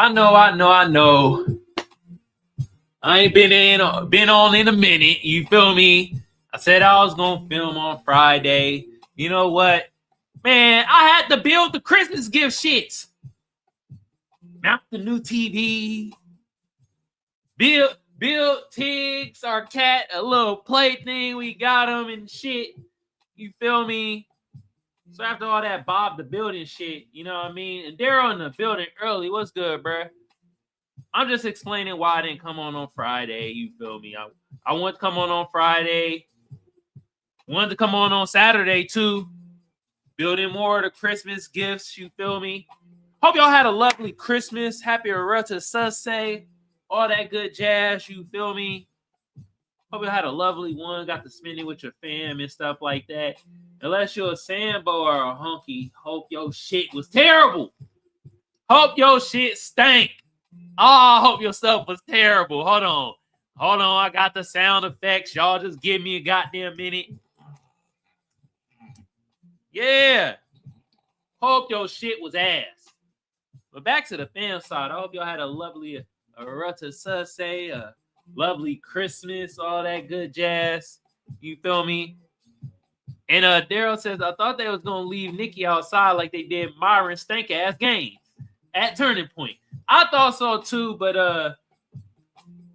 I know. I ain't been on in a minute. You feel me? I said I was gonna film on Friday. You know what? Man, I had to build the Christmas gift shits. Mount the new TV. Build Tiggs, our cat, a little plaything. We got him and shit. You feel me? So after all that Bob the building shit, you know what I mean? And Daryl in the building early. What's good, bruh? I'm just explaining why I didn't come on Friday. You feel me? I wanted to come on Friday. Wanted to come on Saturday too. Building more of the Christmas gifts. You feel me? Hope y'all had a lovely Christmas. Happy Arata Sunday. All that good jazz. You feel me? Hope you had a lovely one. Got to spend it with your fam and stuff like that. Unless you're a Sambo or a hunky, hope your shit was terrible. Hope your shit stank. Oh, I hope your stuff was terrible. Hold on. I got the sound effects. Y'all just give me a goddamn minute. Yeah. Hope your shit was ass. But back to the fan side. I hope y'all had a lovely Arata Sunday, a lovely Christmas, all that good jazz. You feel me? And Daryl says, I thought they was going to leave Nicki outside like they did Byron stank-ass games at Turning Point. I thought so too, but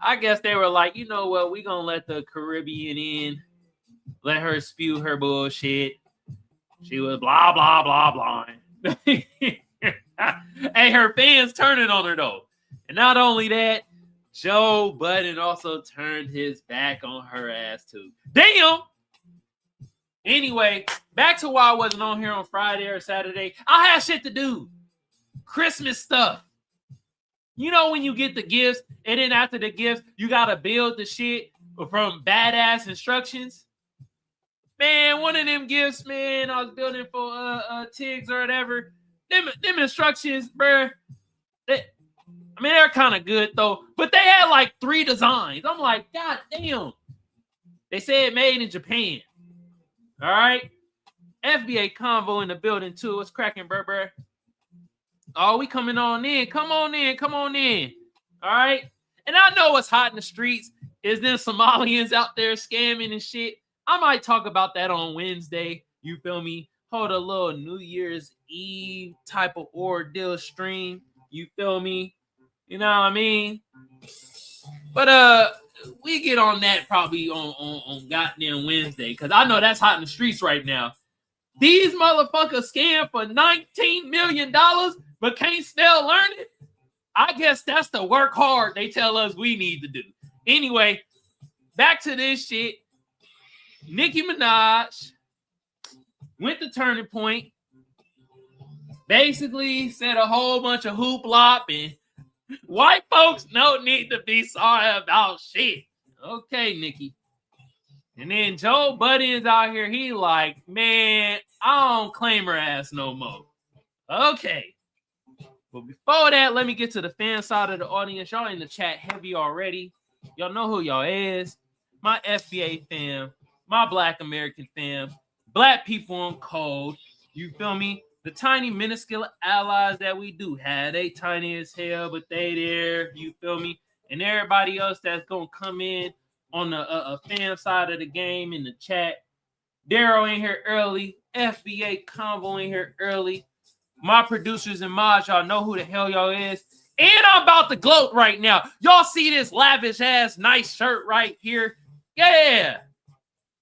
I guess they were like, you know what, we gonna let the Caribbean in, let her spew her bullshit. She was blah blah blah blah. Hey, her fans turning on her though, and not only that, Joe Budden also turned his back on her ass too. Damn. Anyway, back to why I wasn't on here on Friday or Saturday. I had shit to do, Christmas stuff. You know when you get the gifts, and then after the gifts, you gotta build the shit from badass instructions. Man, one of them gifts, man, I was building for Tiggs or whatever. Them instructions, bruh. They're kind of good though, but they had like 3 designs. I'm like, God damn. They said made in Japan. All right. FBA Convo in the building too. What's cracking, bruh? Oh, we coming on in. Come on in. All right. And I know what's hot in the streets is them Somalians out there scamming and shit. I might talk about that on Wednesday. You feel me? Hold a little New Year's Eve type of ordeal stream. You feel me? You know what I mean? But we get on that probably on goddamn Wednesday, because I know that's hot in the streets right now. These motherfuckers scam for $19 million, but can't spell learning. I guess that's the work hard they tell us we need to do. Anyway, back to this shit. Nicki Minaj went to Turning Point, basically said a whole bunch of hoopla, and white folks don't need to be sorry about shit. Okay, Nicki. And then Joe Budden's out here. He like, man, I don't claim her ass no more. Okay. But before that, let me get to the fan side of the audience. Y'all in the chat heavy already. Y'all know who y'all is. My FBA fam. My Black American fam. Black people on code. You feel me? The tiny, minuscule allies that we do have. They tiny as hell, but they there. You feel me? And everybody else that's going to come in on the fan side of the game in the chat. Daryl in here early. FBA Convo in here early. My producers and mods, y'all know who the hell y'all is. And I'm about to gloat right now. Y'all see this lavish ass nice shirt right here? Yeah.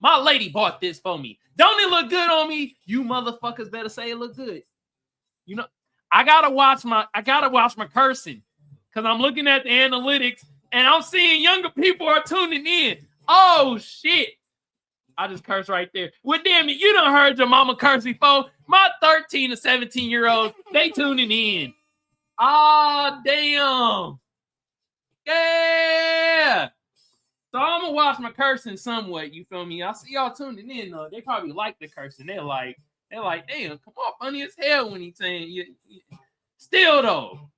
My lady bought this for me. Don't it look good on me? You motherfuckers better say it look good. You know, I gotta watch my cursing, because I'm looking at the analytics and I'm seeing younger people are tuning in. Oh shit. I just cursed right there. Well, damn it, you done heard your mama curse before. My 13 to 17-year-olds, they tuning in. Ah, damn. Yeah. So I'm gonna watch my cursing somewhat. You feel me? I see y'all tuning in though. They probably like the cursing. They're like, damn, come on, funny as hell when he's saying you. Still though,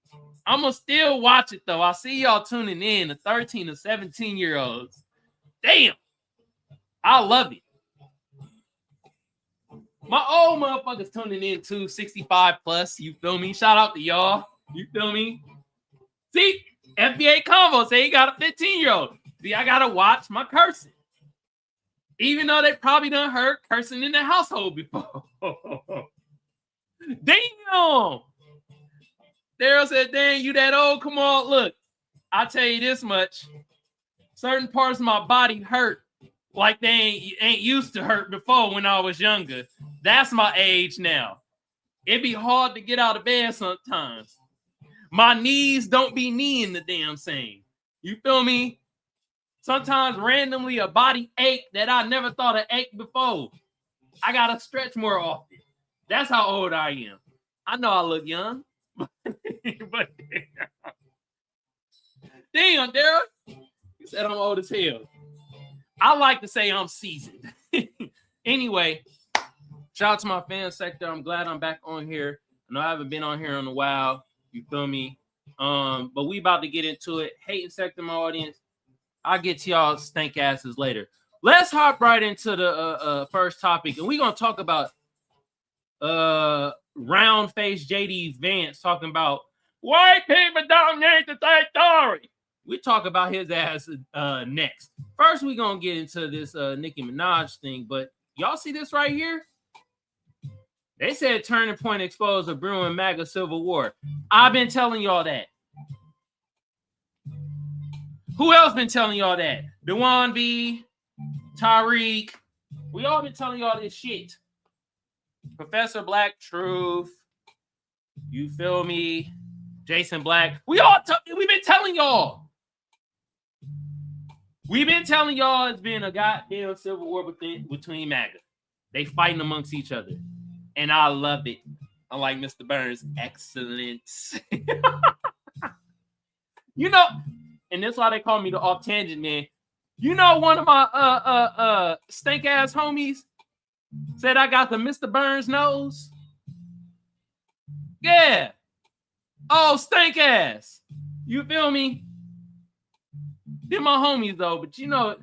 I'm gonna still watch it though. I see y'all tuning in, the 13 to 17-year-olds. Damn. I love it. My old motherfuckers tuning in too, 65 plus. You feel me? Shout out to y'all. You feel me? See, FBA Convo say he got a 15-year-old. See, I gotta watch my cursing. Even though they probably done heard cursing in the household before. Damn. Daryl said, dang, you that old? Come on, look. I'll tell you this much. Certain parts of my body hurt like they ain't used to hurt before when I was younger. That's my age now. It be hard to get out of bed sometimes. My knees don't be kneeing the damn same. You feel me? Sometimes randomly a body ache that I never thought of ache before. I gotta stretch more often. That's how old I am. I know I look young. But damn, Daryl. You said I'm old as hell. I like to say I'm seasoned. Anyway, shout out to my fan sector. I'm glad I'm back on here. I know I haven't been on here in a while. You feel me? But we about to get into it. Hating sector, my audience. I'll get to y'all stank asses later. Let's hop right into the first topic. And we're going to talk about round face JD Vance talking about white people dominate the territory. We talk about his ass next. First, we're going to get into this Nicki Minaj thing. But y'all see this right here? They said turning point exposed a brewing MAGA civil war. I've been telling y'all that. Who else been telling y'all that? Dewan B, Tariq. We all been telling y'all this shit. Professor Black Truth. You feel me? Jason Black. We've been telling y'all. We've been telling y'all it's been a goddamn civil war between MAGA. They fighting amongst each other. And I love it. Unlike Mr. Burns, excellent. You know, and that's why they call me the off tangent man. You know, one of my stank ass homies said I got the Mr. Burns nose. Yeah. Oh, stank ass. You feel me? They're my homies though, but you know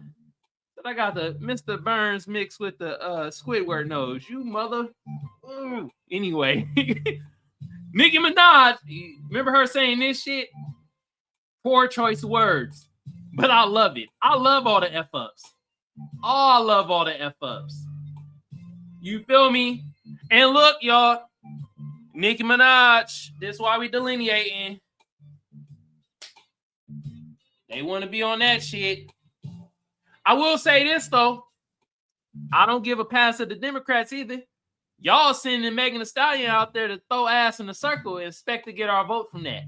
that I got the Mr. Burns mixed with the Squidward nose. You mother. Anyway, Nicki Minaj, remember her saying this shit? Poor choice of words, but I love it. I love all the F ups. Oh, I love all the F ups. You feel me? And look, y'all, Nicki Minaj, this is why we delineating. They want to be on that shit. I will say this, though. I don't give a pass to the Democrats either. Y'all sending Megan Thee Stallion out there to throw ass in a circle and expect to get our vote from that.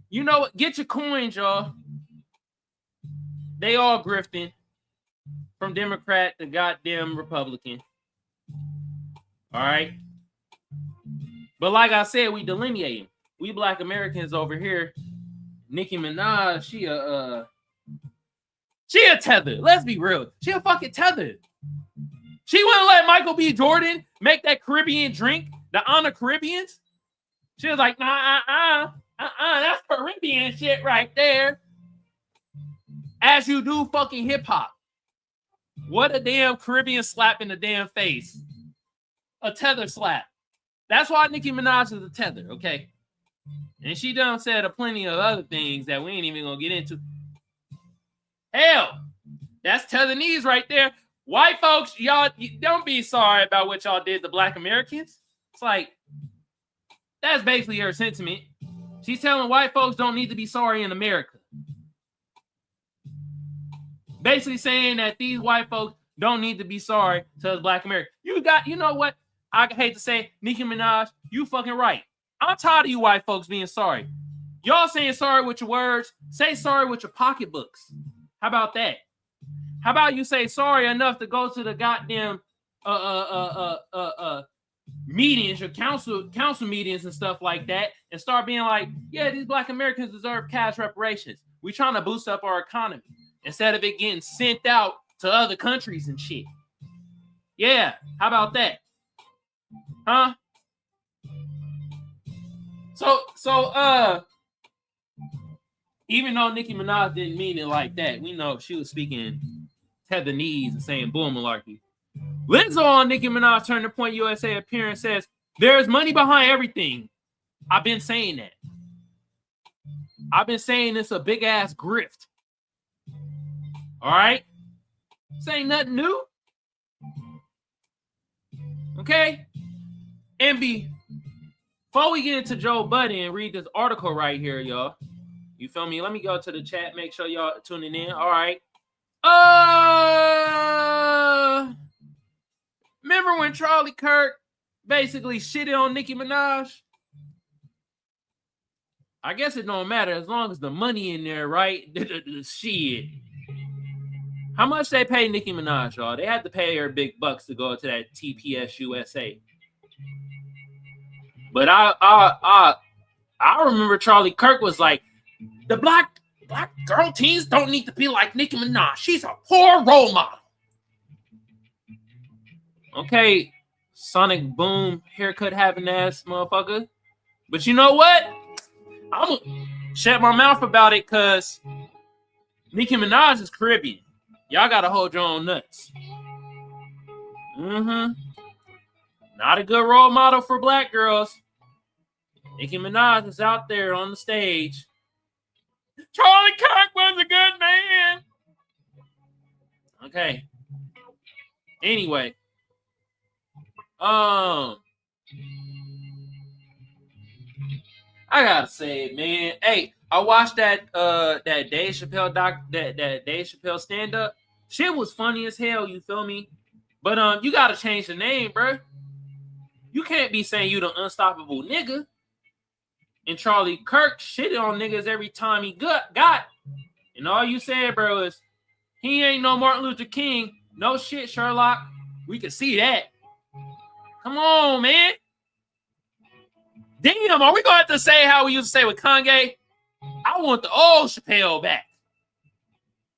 You know what? Get your coins, y'all. They all grifting from Democrat to goddamn Republican. All right? But like I said, we delineating. We Black Americans over here. Nicki Minaj, she a tether. Let's be real. She a fucking tether. She wouldn't let Michael B. Jordan make that Caribbean drink, the Honor Caribbeans. She was like, nah, that's Caribbean shit right there. As you do fucking hip hop. What a damn Caribbean slap in the damn face. A tether slap. That's why Nicki Minaj is a tether, okay? And she done said a plenty of other things that we ain't even gonna get into. Hell, that's Tetherese right there. White folks, y'all don't be sorry about what y'all did to Black Americans. It's like, that's basically her sentiment. She's telling white folks don't need to be sorry in America. Basically saying that these white folks don't need to be sorry to us Black Americans. You know what? I hate to say, Nicki Minaj, you fucking right. I'm tired of you white folks being sorry. Y'all saying sorry with your words. Say sorry with your pocketbooks. How about that? How about you say sorry enough to go to the goddamn meetings or council meetings and stuff like that and start being like, yeah, these Black Americans deserve cash reparations. We trying to boost up our economy instead of it getting sent out to other countries and shit. Yeah, how about that? Huh? So even though Nicki Minaj didn't mean it like that, we know she was speaking Tetherese and saying bull malarkey. Lizzo on Nicki Minaj Turning Point USA appearance says, there's money behind everything. I've been saying that. I've been saying it's a big ass grift. All right? This ain't nothing new. Okay? And before we get into Joe Budden and read this article right here, y'all. You feel me? Let me go to the chat. Make sure y'all tuning in. All right. Remember when Charlie Kirk basically shitted on Nicki Minaj? I guess it don't matter as long as the money in there, right? Shit. How much they pay Nicki Minaj, y'all? They had to pay her big bucks to go to that TPUSA. But I remember Charlie Kirk was like, the black girl teens don't need to be like Nicki Minaj. She's a poor role model. Okay, Sonic Boom haircut having ass motherfucker. But you know what? I'm gonna shut my mouth about it because Nicki Minaj is Caribbean. Y'all gotta hold your own nuts. Not a good role model for black girls. Nicki Minaj is out there on the stage. Charlie Kirk was a good man. Okay. Anyway. I gotta say it, man. Hey, I watched that Dave Chappelle that Dave Chappelle stand up. Shit was funny as hell, you feel me? But you gotta change the name, bro. You can't be saying you the unstoppable nigga. And Charlie Kirk shitted on niggas every time he got. And all you said, bro, is he ain't no Martin Luther King. No shit, Sherlock. We can see that. Come on, man. Damn, are we going to have to say how we used to say with Kanye? I want the old Chappelle back.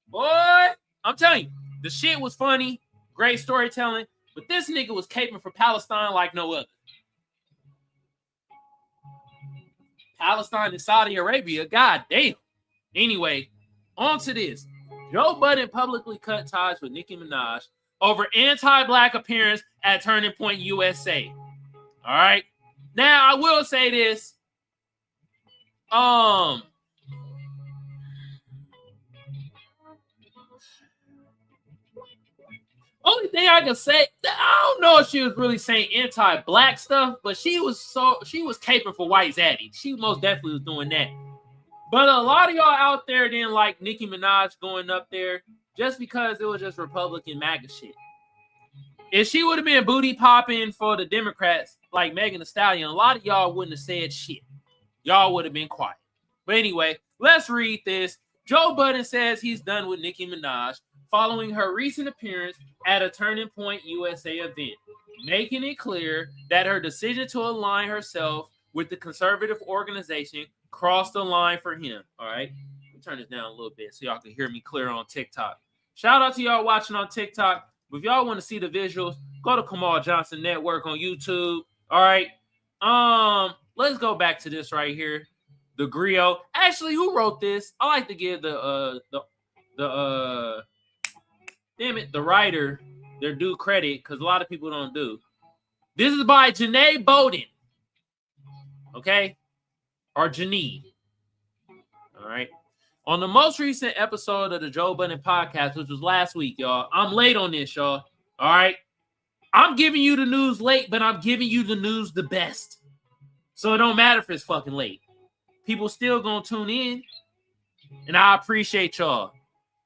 Boy, I'm telling you, the shit was funny. Great storytelling. But this nigga was caping for Palestine like no other. Palestine and Saudi Arabia, goddamn. Anyway, on to this. Joe Budden publicly cut ties with Nicki Minaj over anti-black appearance at Turning Point USA. All right. Now, I will say this. Only thing I can say, I don't know if she was really saying anti-black stuff, but she was caping for white zaddy. She most definitely was doing that. But a lot of y'all out there didn't like Nicki Minaj going up there just because it was just Republican MAGA shit. If she would have been booty popping for the Democrats like Megan Thee Stallion, a lot of y'all wouldn't have said shit. Y'all would have been quiet. But anyway, let's read this. Joe Budden says he's done with Nicki Minaj following her recent appearance at a Turning Point USA event, making it clear that her decision to align herself with the conservative organization crossed the line for him. All right, let me turn this down a little bit so y'all can hear me clear on TikTok. Shout out to y'all watching on TikTok. If y'all want to see the visuals, go to Kamal Johnson Network on YouTube. All right. Let's go back to this right here. The griot. Actually, who wrote this? I like to give the writer their due credit because a lot of people don't do. This is by Joe Budden. Okay? Or Janine. All right. On the most recent episode of the Joe Budden podcast, which was last week, y'all. I'm late on this, y'all. All right? I'm giving you the news late, but I'm giving you the news the best. So it don't matter if it's fucking late. People still gonna tune in. And I appreciate y'all.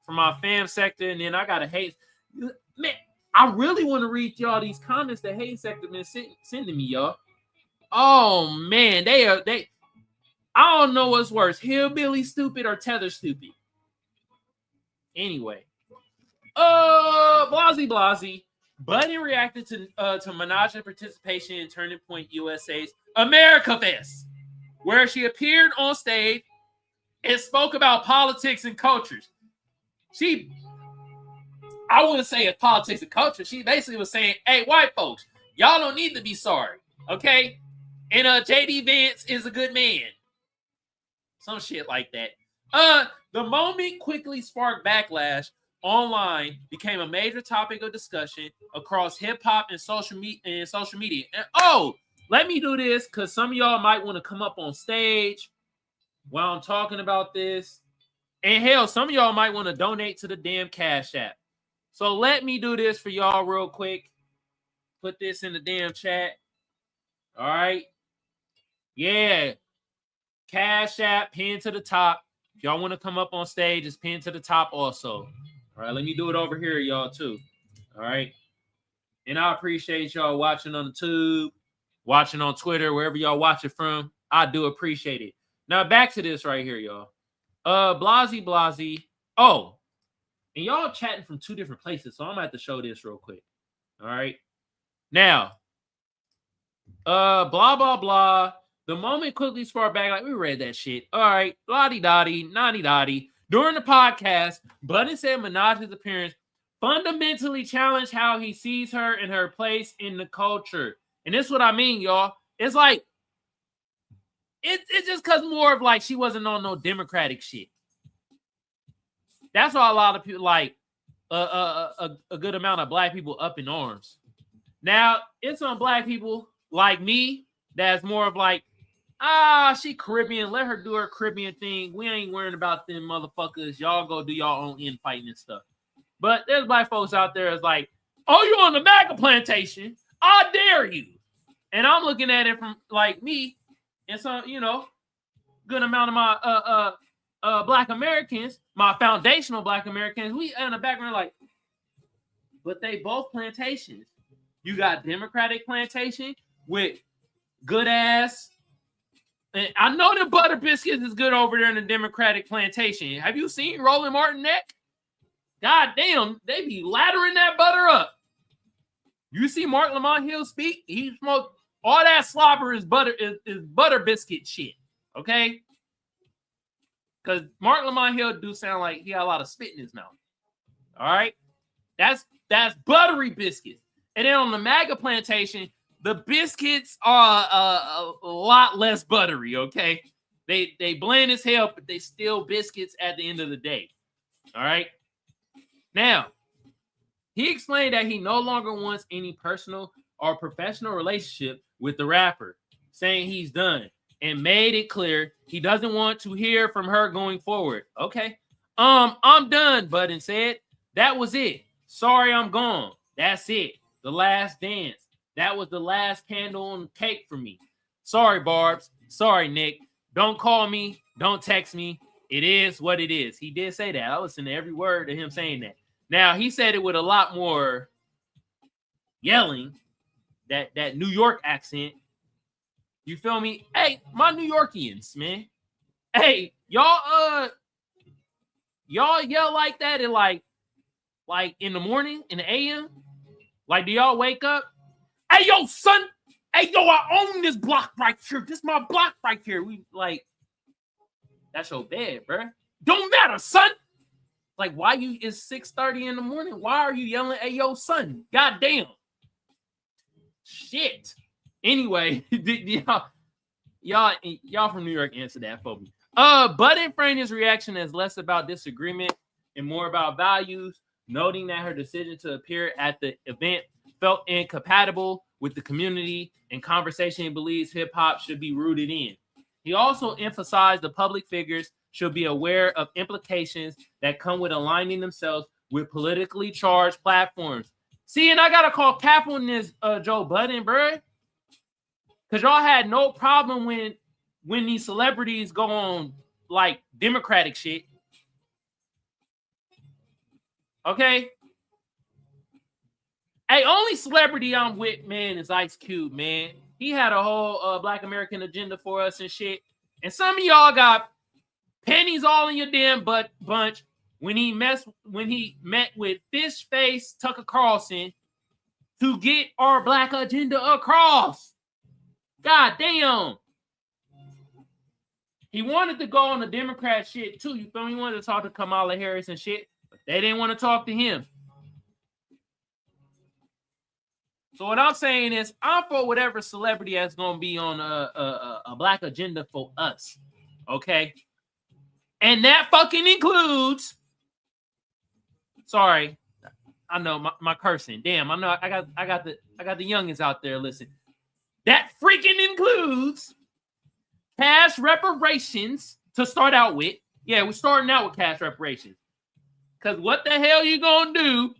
For my fam sector, and then I gotta hate. Man, I really want to read y'all these comments that hate sector been sending me, y'all. Oh man, they I don't know what's worse, hillbilly stupid or tether stupid. Anyway, Blasey. Budden reacted to Minaj's participation in Turning Point USA's America Fest, where she appeared on stage and spoke about politics and cultures. I wouldn't say it's politics and culture. She basically was saying, hey, white folks, y'all don't need to be sorry, okay? And JD Vance is a good man. Some shit like that. The moment quickly sparked backlash online, became a major topic of discussion across hip-hop and social media. And let me do this because some of y'all might want to come up on stage. while I'm talking about this. And hell, some of y'all might want to donate to the damn Cash App. So let me do this for y'all real quick. Put this in the damn chat. All right. Yeah. Cash App, pin to the top. If y'all want to come up on stage, it's pinned to the top also. All right. Let me do it over here, y'all, too. All right. And I appreciate y'all watching on the tube, watching on Twitter, wherever y'all watch it from. I do appreciate it. Now, back to this right here, y'all. Blasey. Oh, and y'all chatting from two different places, so I'm gonna have to show this real quick. All right. Now, blah, blah, blah. The moment quickly sparked back, like we read that shit. All right. Lottie-dottie, noddy-dottie. During the podcast, Budden said Minaj's appearance fundamentally challenged how he sees her and her place in the culture. And this is what I mean, y'all. It's like, it's just because more of like she wasn't on no Democratic shit. That's why a lot of people like a good amount of black people up in arms. Now, it's on black people like me that's more of like, she Caribbean. Let her do her Caribbean thing. We ain't worrying about them motherfuckers. Y'all go do y'all own infighting and stuff. But there's black folks out there that's like, oh, you on the MAGA plantation? I dare you. And I'm looking at it from like me and some, good amount of my black Americans, my foundational black Americans, we in the background like, but they both plantations. You got Democratic plantation with good ass. And I know the butter biscuits is good over there in the Democratic plantation. Have you seen Roland Martin neck? God damn, they be lathering that butter up. You see Mark Lamont Hill speak? He smoked all that slobber is butter biscuit shit. Okay? Because Mark Lamont Hill do sound like he got a lot of spit in his mouth. All right? That's buttery biscuits. And then on the MAGA plantation, the biscuits are a lot less buttery, okay? They bland as hell, but they still biscuits at the end of the day. All right? Now, he explained that he no longer wants any personal or professional relationship with the rapper, saying he's done, and made it clear he doesn't want to hear from her going forward. Okay. I'm done, Budden said. That was it. Sorry, I'm gone. That's it. The last dance. That was the last candle on the cake for me. Sorry, Barbs. Sorry, Nick. Don't call me. Don't text me. It is what it is. He did say that. I listened to every word of him saying that. Now, he said it with a lot more yelling, that New York accent. You feel me? Hey, my New Yorkians, man. Hey, y'all yell like that in like in the morning, in the AM? Like, do y'all wake up? Hey, yo, son. Hey, yo, I own this block right here. This is my block right here. We like, that's your bed, bro. Don't matter, son. Like, why you? It's 6:30 in the morning. Why are you yelling, hey, yo, son? God damn. Shit. Anyway, y'all from New York answer that for me. Budden framed his reaction as less about disagreement and more about values, noting that her decision to appear at the event felt incompatible with the community and conversation he believes hip-hop should be rooted in. He also emphasized the public figures should be aware of implications that come with aligning themselves with politically charged platforms. See, and I gotta call cap on this, Joe Budden, bro, because y'all had no problem when these celebrities go on like Democratic shit. Okay. Hey, only celebrity I'm with, man, is Ice Cube, man. He had a whole Black American agenda for us and shit. And some of y'all got pennies all in your damn bunch when he met with Fish Face Tucker Carlson to get our Black agenda across. God damn. He wanted to go on the Democrat shit too. You feel me? He wanted to talk to Kamala Harris and shit, but they didn't want to talk to him. So what I'm saying is, I'm for whatever celebrity that's gonna be on a Black agenda for us, okay? And that fucking includes. Sorry, I know my cursing. Damn, I know I got the youngins out there. Listen, that freaking includes cash reparations to to start out with. Yeah, we're starting out with cash reparations. Because what the hell you gonna do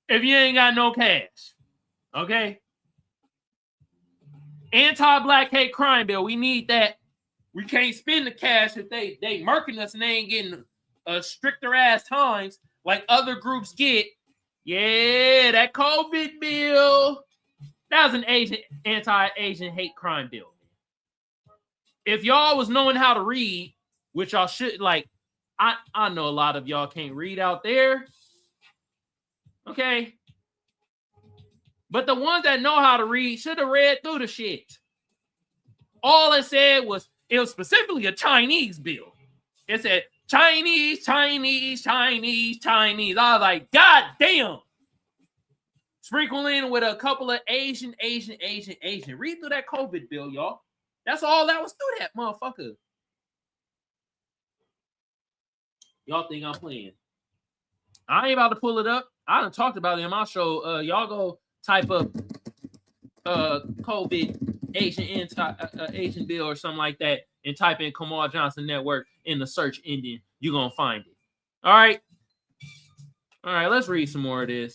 if you ain't got no cash? Okay? Anti-black hate crime bill. We need that. We can't spend the cash if they murking us and they ain't getting stricter ass times like other groups get. Yeah, that COVID bill. That was an anti-Asian hate crime bill. If y'all was knowing how to read, which y'all should, like, I know a lot of y'all can't read out there. Okay. But the ones that know how to read should have read through the shit. All it said was, it was specifically a Chinese bill. It said, Chinese, Chinese, Chinese, Chinese. I was like, God damn. Sprinkle in with a couple of Asian. Read through that COVID bill, y'all. That's all that was through that motherfucker. Y'all think I'm playing? I ain't about to pull it up. I done talked about it in my show. Y'all go type up COVID Asian bill or something like that and type in Kamal Johnson Network in the search engine. You're going to find it. All right. Let's read some more of this.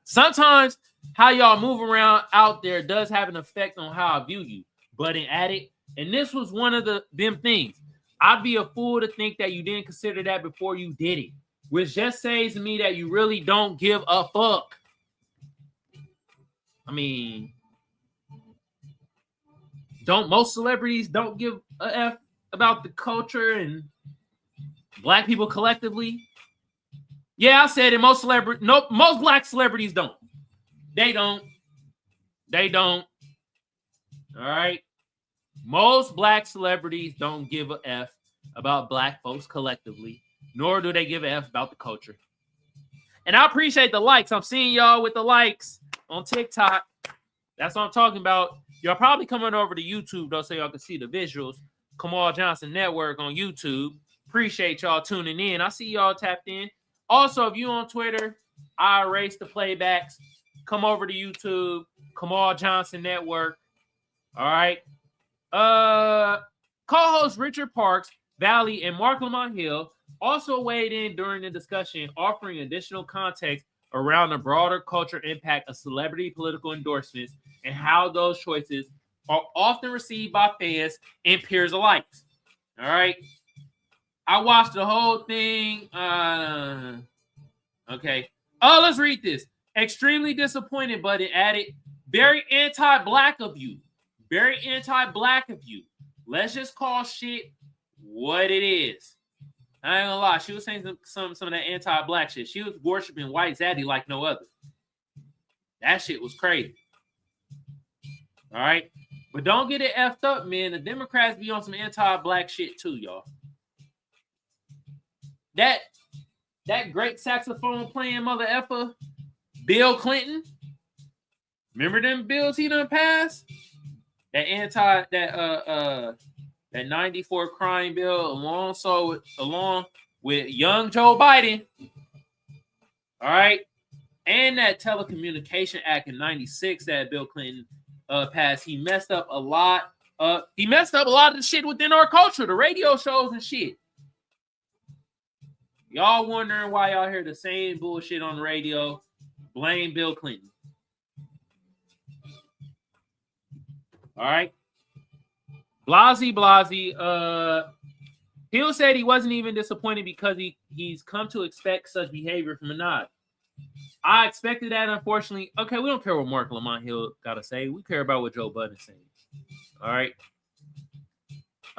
Sometimes how y'all move around out there does have an effect on how I view you. Budden added, and this was one of them things. I'd be a fool to think that you didn't consider that before you did it, which just says to me that you really don't give a fuck. I mean, don't most celebrities don't give a F about the culture and black people collectively? Yeah, I said it. Most black celebrities don't. They don't. All right. Most black celebrities don't give a F about black folks collectively, nor do they give a F about the culture. And I appreciate the likes. I'm seeing y'all with the likes on TikTok. That's what I'm talking about. Y'all probably coming over to YouTube, though, so y'all can see the visuals. Kamal Johnson Network on YouTube. Appreciate y'all tuning in. I see y'all tapped in. Also, if you on Twitter, I erase the playbacks. Come over to YouTube, Kamal Johnson Network. All right. Co-host Richard Parks, Valley, and Mark Lamont Hill also weighed in during the discussion, offering additional context around the broader culture impact of celebrity political endorsements and how those choices are often received by fans and peers alike. All right. I watched the whole thing. Okay. Oh, let's read this. Extremely disappointed, but it added, very anti-black of you. Very anti-black of you. Let's just call shit what it is. I ain't gonna lie. She was saying some of that anti-black shit. She was worshiping White Zaddy like no other. That shit was crazy. All right? But don't get it effed up, man. The Democrats be on some anti-black shit too, y'all. That great saxophone playing mother effer, Bill Clinton. Remember them bills he done passed? That 94 crime bill along with young Joe Budden. All right. And that Telecommunication Act in 96 that Bill Clinton passed. He messed up a lot. He messed up a lot of the shit within our culture, the radio shows and shit. Y'all wondering why y'all hear the same bullshit on the radio. Blame Bill Clinton. All right. Blasey. Hill said he wasn't even disappointed because he's come to expect such behavior from Minaj. I expected that, unfortunately. Okay, we don't care what Mark Lamont Hill got to say. We care about what Joe Budden is saying. All right.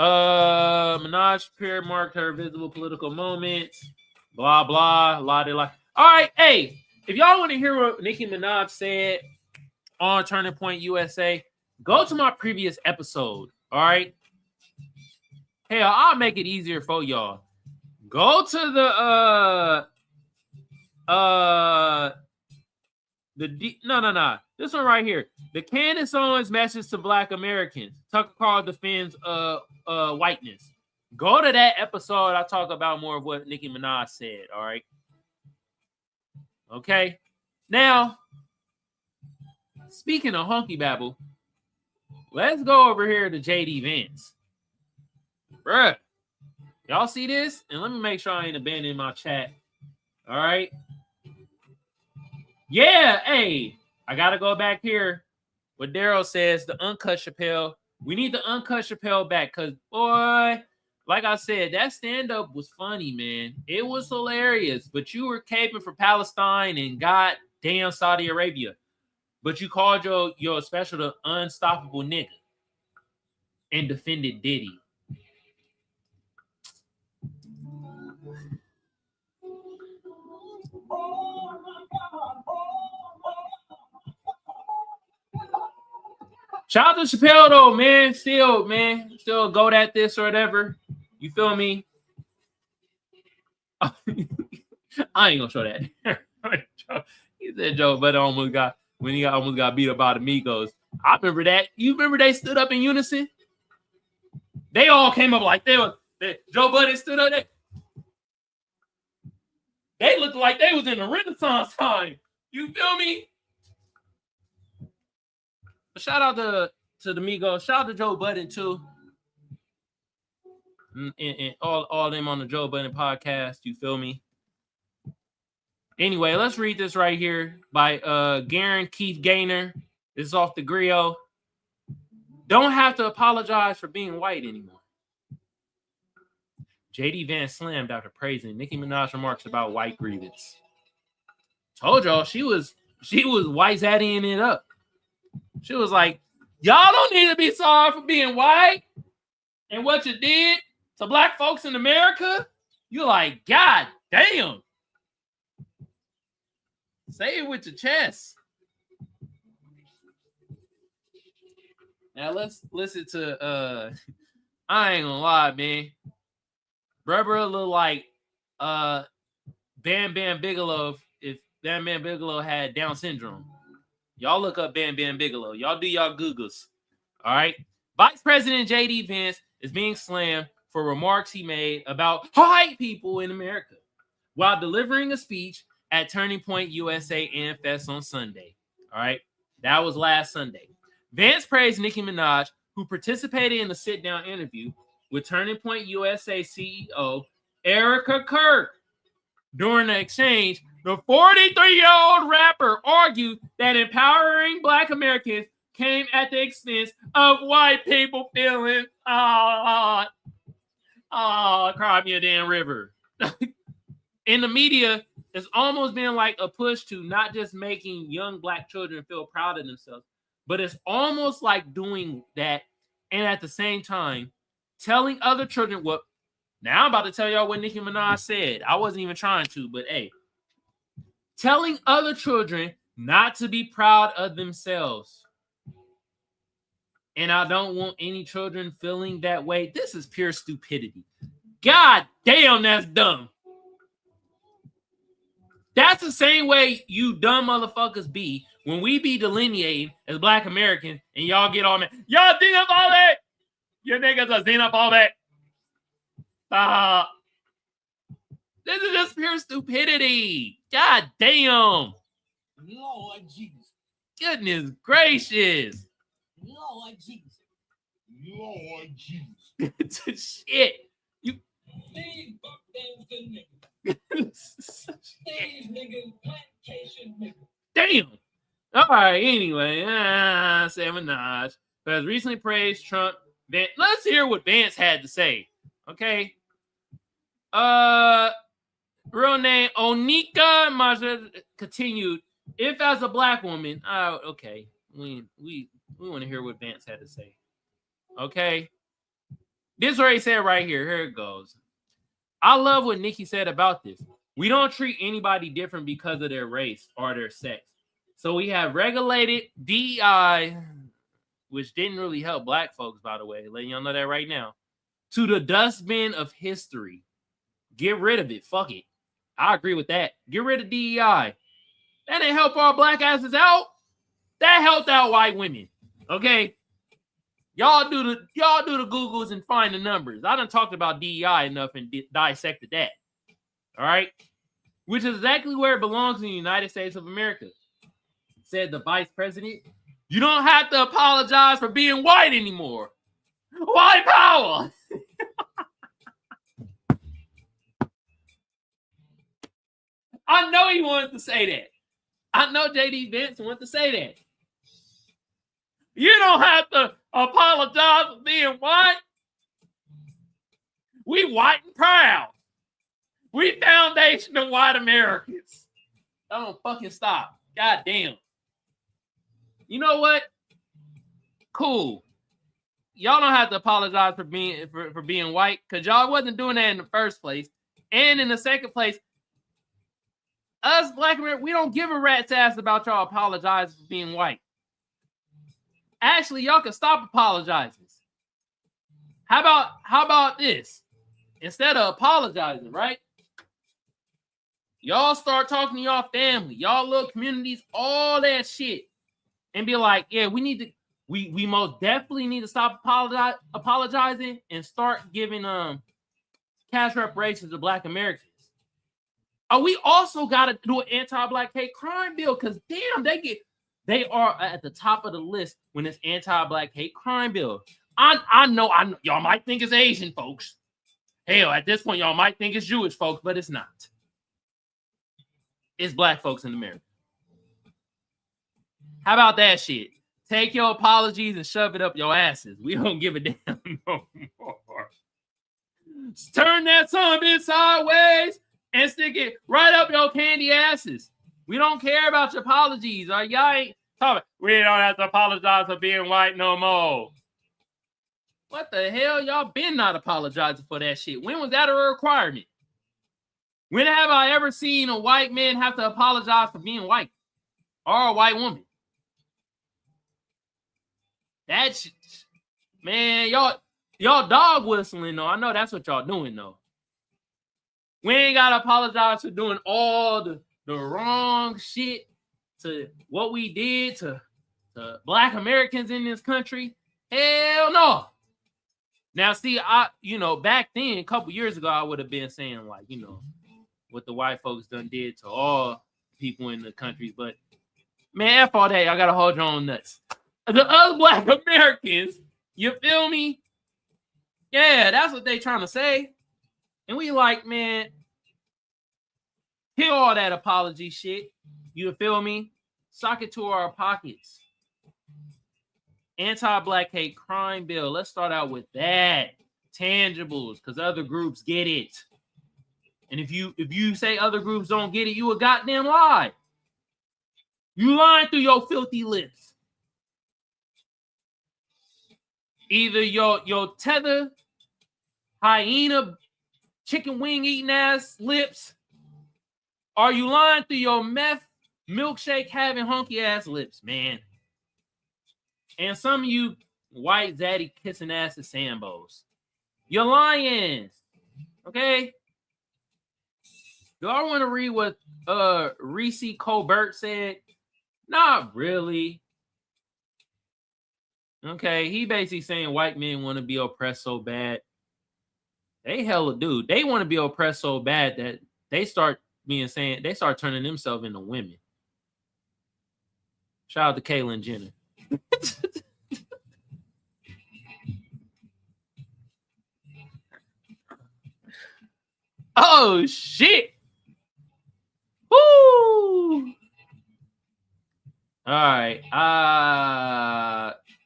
Minaj appeared marked her visible political moments. Blah, blah, la. All right, hey, if y'all want to hear what Nicki Minaj said on Turning Point USA, go to my previous episode, all right? Hell, I'll make it easier for y'all. Go to this one right here. The Candace Owens message to Black Americans. Tucker Carlson defends whiteness. Go to that episode. I talk about more of what Nicki Minaj said, all right? Okay. Now, speaking of honky babble, let's go over here to JD Vance. Bruh. Y'all see this? And let me make sure I ain't abandoning my chat. All right. Yeah, hey, I gotta go back here. What Daryl says, the uncut Chappelle. We need the uncut Chappelle back, because boy, like I said, that stand-up was funny, man. It was hilarious. But you were caping for Palestine and goddamn Saudi Arabia. But you called your special the unstoppable nigga and defended Diddy. Shout out to Chappelle though, man. Still go at this or whatever. You feel me? I ain't gonna show that. He said Joe Budden almost got beat up by the Migos. I remember that. You remember they stood up in unison? They all came up like Joe Budden stood up there. They looked like they was in the Renaissance time. You feel me? Shout out to the Migos. Shout out to Joe Budden too. And all them on the Joe Budden podcast. You feel me? Anyway, let's read this right here by Garen Keith Gaynor. This is off the Griot. Don't have to apologize for being white anymore. JD Vance slammed after praising Nicki Minaj remarks about white grievance. Told y'all she was white zaddying it up. She was like, y'all don't need to be sorry for being white and what you did to black folks in America. You're like, God damn. Say it with your chest. Now let's listen to I ain't gonna lie, man. Brother look like Bam Bam Bigelow if Bam Bam Bigelow had Down syndrome. Y'all look up Bam Bam Bigelow. Y'all do y'all Googles. All right. Vice President JD Vance is being slammed for remarks he made about white people in America while delivering a speech at Turning Point USA and Fest on Sunday. All right. That was last Sunday. Vance praised Nicki Minaj, who participated in the sit-down interview with Turning Point USA CEO Erica Kirk. During the exchange, the 43-year-old rapper argued that empowering Black Americans came at the expense of white people feeling, cry me a damn river. In the media, it's almost been like a push to not just making young Black children feel proud of themselves, but it's almost like doing that and at the same time telling other children what. Now I'm about to tell y'all what Nicki Minaj said. I wasn't even trying to, but hey. Telling other children not to be proud of themselves. And I don't want any children feeling that way. This is pure stupidity. God damn, that's dumb. That's the same way you dumb motherfuckers be when we be delineating as Black Americans and y'all get all mad. Y'all xenophobic. Your niggas are xenophobic. This is just pure stupidity. God damn. Lord Jesus. Goodness gracious. Lord Jesus. Lord Jesus. Shit. You. These buck niggas. These niggas plantation niggas. Damn. All right. Anyway, say Minaj has recently praised Trump. Let's hear what Vance had to say. Okay. Real name Onika Maja continued. If as a Black woman, okay, we want to hear what Vance had to say. Okay, this is what he said right here. Here it goes. I love what Nicki said about this. We don't treat anybody different because of their race or their sex. So we have regulated DEI, which didn't really help Black folks, by the way. Letting y'all know that right now. To the dustbin of history. Get rid of it. Fuck it. I agree with that. Get rid of DEI. That didn't help our Black asses out. That helped out white women. Okay? Y'all do the Googles and find the numbers. I done talked about DEI enough and dissected that. All right? Which is exactly where it belongs in the United States of America. Said the vice president. You don't have to apologize for being white anymore. White power. I know he wanted to say that. I know JD Vance wanted to say that. You don't have to apologize for being white. We white and proud. We foundation of white Americans. Don't fucking stop. God damn. You know what? Cool. Y'all don't have to apologize for being white, because y'all wasn't doing that in the first place. And in the second place, us Black Americans, we don't give a rat's ass about y'all apologizing for being white. Actually, y'all can stop apologizing. How about this? Instead of apologizing, right? Y'all start talking to y'all family, y'all little communities, all that shit, and be like, yeah, we most definitely need to stop apologizing and start giving cash reparations to Black Americans. Oh, we also got to do an anti-Black hate crime bill, because damn, they are at the top of the list when it's anti-Black hate crime bill. I know y'all might think it's Asian folks. Hell, at this point, y'all might think it's Jewish folks, but it's not. It's Black folks in America. How about that shit? Take your apologies and shove it up your asses. We don't give a damn no more. Turn that son of a bitch sideways and stick it right up your candy asses. We don't care about your apologies. Y'all ain't talking. We don't have to apologize for being white no more. What the hell? Y'all been not apologizing for that shit. When was that a requirement? When have I ever seen a white man have to apologize for being white? Or a white woman? That shit, man, y'all dog whistling though. I know that's what y'all doing though. We ain't gotta apologize for doing all the wrong shit to what we did to Black Americans in this country. Hell no. Now, see, back then, a couple years ago, I would have been saying, like, what the white folks done did to all people in the country. But, man, F all that. I got to hold your own nuts. The other Black Americans, you feel me? Yeah, that's what they trying to say. And we like, man, kill all that apology shit. You feel me? Sock it to our pockets. Anti-Black hate crime bill. Let's start out with that. Tangibles, because other groups get it. And if you say other groups don't get it, you a goddamn lie. You lying through your filthy lips. Either your tether, hyena, chicken wing eating ass lips, or you lying through your meth, milkshake having hunky ass lips, man. And some of you white zaddy kissing ass at Sambos. You're lying. Okay? Do I want to read what Reese Colbert said? Not really. Okay, he basically saying white men want to be oppressed so bad. They hella do. They want to be oppressed so bad that they start turning themselves into women. Shout out to Caitlyn Jenner. Oh shit. Woo! All right.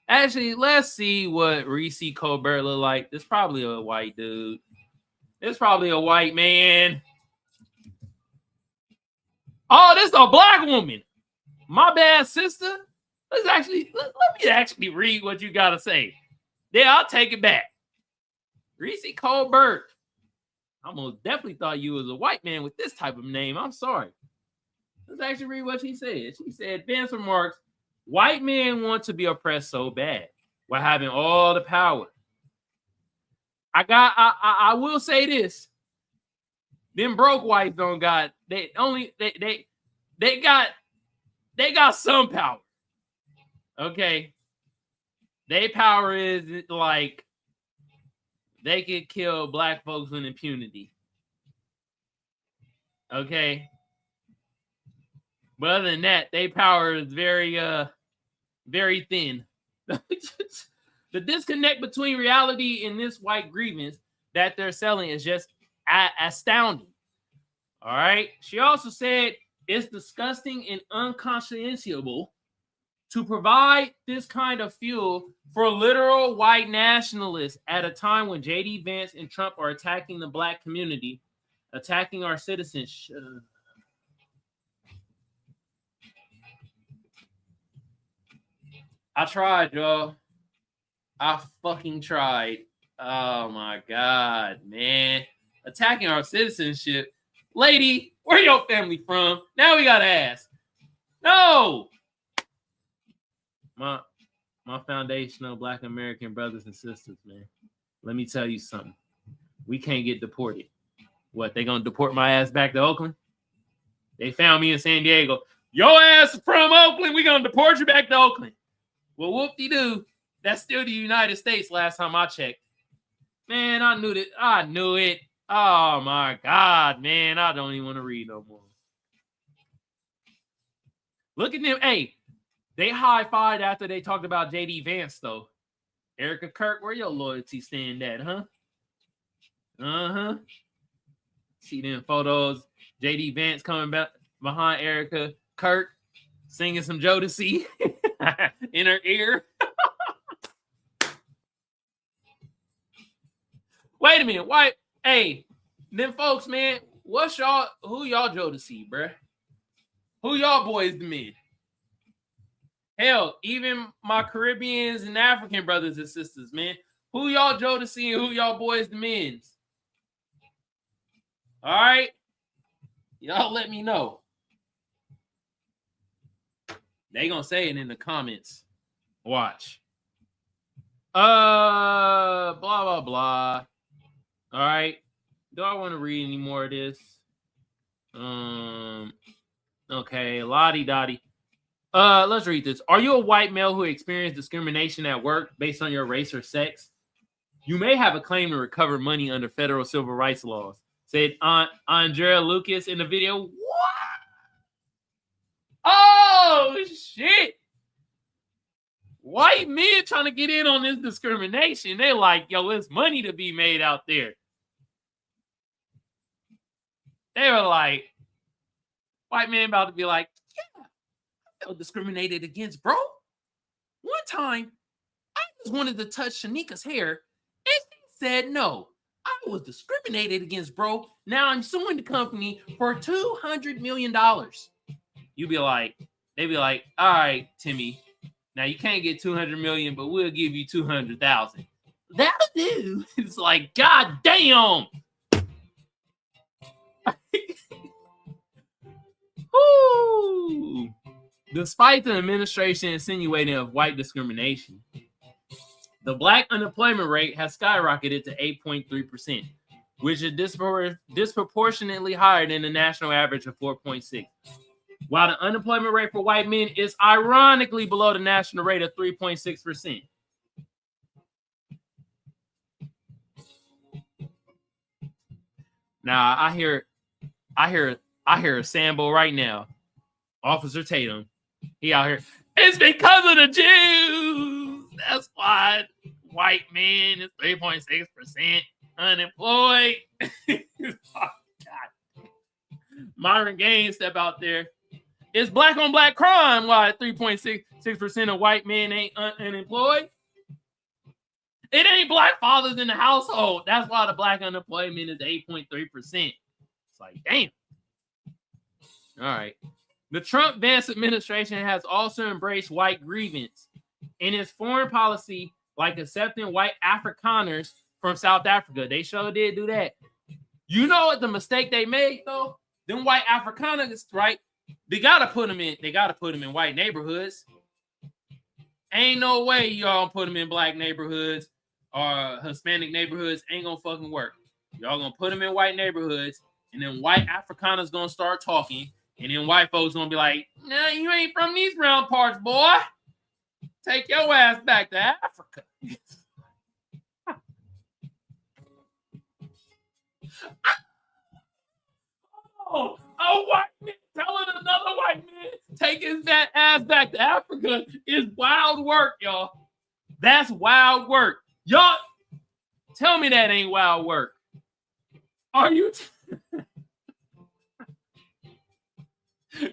Actually, let's see what Reese Colbert look like. This is probably a white dude. It's probably a white man. Oh, this is a Black woman. My bad, sister. Let me actually read what you gotta say. Yeah, I'll take it back. Reese Colbert. I most definitely thought you was a white man with this type of name. I'm sorry. Let's actually read what she said. She said, Vance remarks, white men want to be oppressed so bad while having all the power. I will say this. Them broke whites don't got they got some power. Okay. Their power is like they could kill Black folks with impunity. Okay. But other than that, their power is very thin. The disconnect between reality and this white grievance that they're selling is just astounding. All right. She also said it's disgusting and unconscionable to provide this kind of fuel for literal white nationalists at a time when J.D. Vance and Trump are attacking the black community, attacking our citizens. I tried, y'all. I fucking tried. Oh my God, man. Attacking our citizenship. Lady, where your family from? Now we gotta ask. No! My foundational Black American brothers and sisters, man. Let me tell you something. We can't get deported. What, they gonna deport my ass back to Oakland? They found me in San Diego. Your ass is from Oakland. We gonna deport you back to Oakland. Well, whoop-de-doo. That's still the United States last time I checked. Man, I knew that. I knew it. Oh, my God, man. I don't even want to read no more. Look at them. Hey, they high-fived after they talked about J.D. Vance, though. Erica Kirk, where your loyalty stand at, huh? Uh-huh. See them photos. J.D. Vance coming back behind Erica Kirk, singing some Jodeci in her ear. Wait a minute. Why? Hey, them folks, man, who y'all Jodeci, bruh? Who y'all boys the men? Hell, even my Caribbeans and African brothers and sisters, man. Who y'all Jodeci and who y'all boys the men's? All right? Y'all let me know. They gonna say it in the comments. Watch. Blah, blah, blah. All right. Do I want to read any more of this? Okay, lottie-dottie. Let's read this. Are you a white male who experienced discrimination at work based on your race or sex? You may have a claim to recover money under federal civil rights laws, said Andrea Lucas in the video. What? Oh, shit. White men trying to get in on this discrimination. They're like, yo, there's money to be made out there. They were like, white men about to be like, yeah, I felt discriminated against, bro. One time, I just wanted to touch Shanika's hair, and she said no. I was discriminated against, bro. Now I'm suing the company for $200 million. You be like, they be like, all right, Timmy. Now you can't get 200 million, but we'll give you 200,000. That'll do. It's like, God damn. Woo. Despite the administration insinuating of white discrimination, the black unemployment rate has skyrocketed to 8.3%, which is disproportionately higher than the national average of 4.6%. While the unemployment rate for white men is ironically below the national rate of 3.6%. Now I hear a Sambo right now. Officer Tatum. He out here. It's because of the Jews. That's why white men is 3.6% unemployed. Oh, God. Myron Gaines step out there. It's black on black crime. Why 3.6% of white men ain't unemployed? It ain't black fathers in the household. That's why the black unemployment is 8.3%. It's like, damn. All right. The Trump-Vance administration has also embraced white grievance in its foreign policy, like accepting white Afrikaners from South Africa. They sure did do that. You know what the mistake they made, though? Them white Afrikaners, right? They gotta put them in white neighborhoods. Ain't no way y'all put them in black neighborhoods or Hispanic neighborhoods. Ain't gonna fucking work. Y'all gonna put them in white neighborhoods, and then white Afrikaners gonna start talking, and then white folks gonna be like, nah, you ain't from these round parts, boy. Take your ass back to Africa. Oh, a white man telling another white man take his fat ass back to Africa is wild work, y'all. That's wild work. Y'all, tell me that ain't wild work. Are you?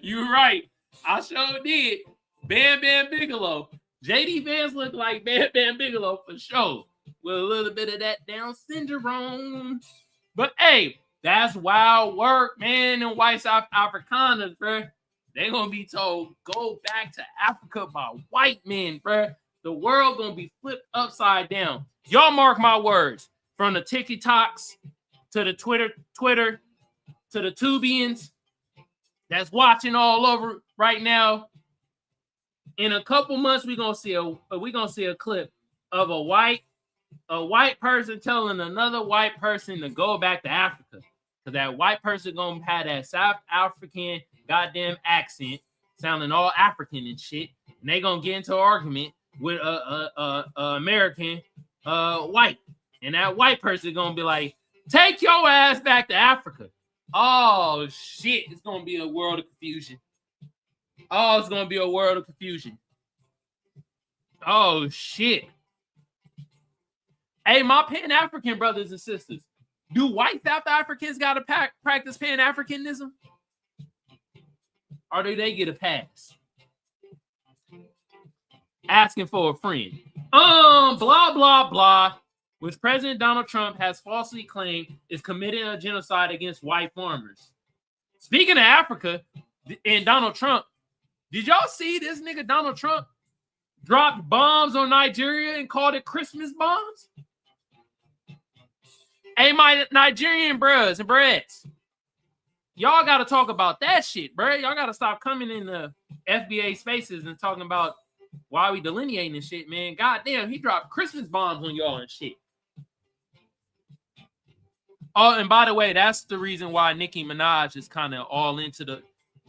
You're right. I sure did. Bam Bam Bigelow. JD Vance looked like Bam Bam Bigelow for sure. With a little bit of that Down syndrome. But hey, that's wild work, man. And white South Afrikaners, bro. They're going to be told, go back to Africa by white men, bro. The world going to be flipped upside down. Y'all mark my words. From the TikToks to the Twitter to the Tubians that's watching all over right now. In a couple months, we're gonna see a clip of a white person telling another white person to go back to Africa. Because that white person gonna have that South African goddamn accent, sounding all African and shit. And they gonna get into an argument with a American white. And that white person gonna be like, take your ass back to Africa. Oh, shit. It's going to be a world of confusion. Oh, it's going to be a world of confusion. Oh, shit. Hey, my Pan-African brothers and sisters, do white South Africans got to practice Pan-Africanism? Or do they get a pass? Asking for a friend. Blah, blah, blah. Which President Donald Trump has falsely claimed is committing a genocide against white farmers. Speaking of Africa and Donald Trump, did y'all see this nigga Donald Trump dropped bombs on Nigeria and called it Christmas bombs? Hey, my Nigerian bros and breads, y'all got to talk about that shit, bro. Y'all got to stop coming in the FBA spaces and talking about why we delineating this shit, man. Goddamn, he dropped Christmas bombs on y'all and shit. Oh, and by the way, that's the reason why Nicki Minaj is kind of all into the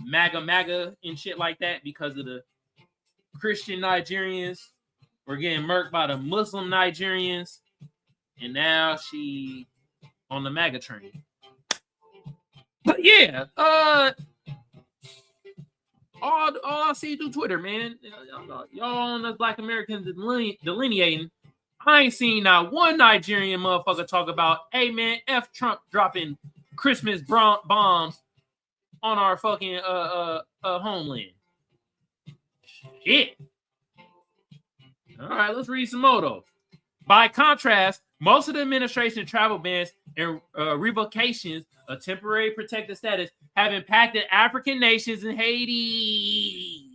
MAGA and shit like that, because of the Christian Nigerians were getting murked by the Muslim Nigerians, and now she on the MAGA train. But yeah, all I see through Twitter, man. Y'all on us Black Americans delineating. I ain't seen not one Nigerian motherfucker talk about, hey, man, F Trump dropping Christmas bombs on our fucking homeland. Shit. All right, let's read some more, though. By contrast, most of the administration's travel bans and revocations of temporary protected status have impacted African nations in Haiti.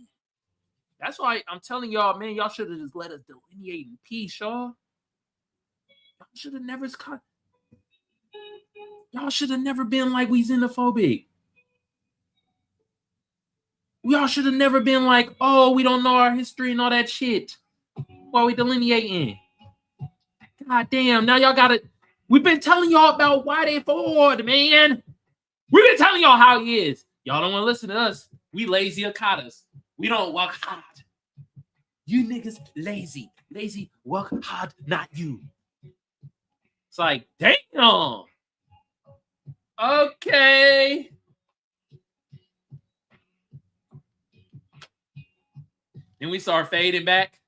That's why I'm telling y'all, man, y'all should have just let us delineate in peace, y'all. Y'all should have never been like we xenophobic. Y'all should have never been like, oh, we don't know our history and all that shit while we delineating. God damn, now y'all got it. We've been telling y'all about why they Ford, man. We've been telling y'all how he is. Y'all don't want to listen to us. We lazy Okadas. We don't work hard. You niggas lazy. Lazy, work hard, not you. It's like, damn. Okay. Then we start fading back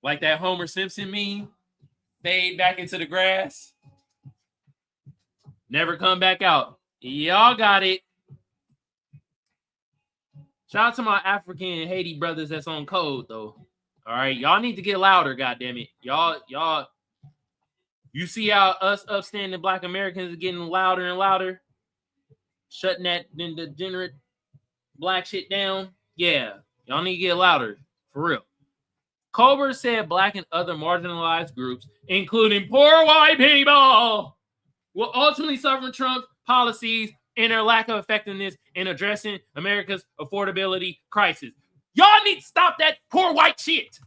like that Homer Simpson meme. Fade back into the grass. Never come back out. Y'all got it. Shout out to my African and Haiti brothers that's on code, though. All right, y'all need to get louder, goddammit. Y'all, you see how us upstanding Black Americans are getting louder and louder? Shutting that then degenerate black shit down? Yeah, y'all need to get louder, for real. Colbert said Black and other marginalized groups, including poor white people, will ultimately suffer from Trump's policies and their lack of effectiveness in addressing America's affordability crisis. Y'all need to stop that poor white shit.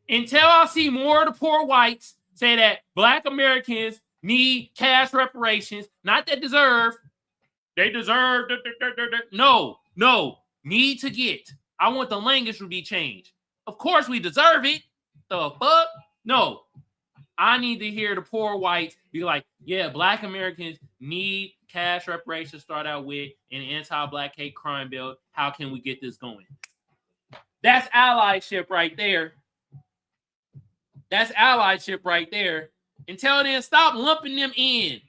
Until I see more of the poor whites say that Black Americans need cash reparations, not that deserve. They deserve. No, need to get. I want the language to be changed. Of course we deserve it. The fuck? No. I need to hear the poor whites be like, yeah, Black Americans need cash reparations to start out with an anti-Black hate crime bill. How can we get this going? That's allyship right there. That's allyship right there. Until then, stop lumping them in.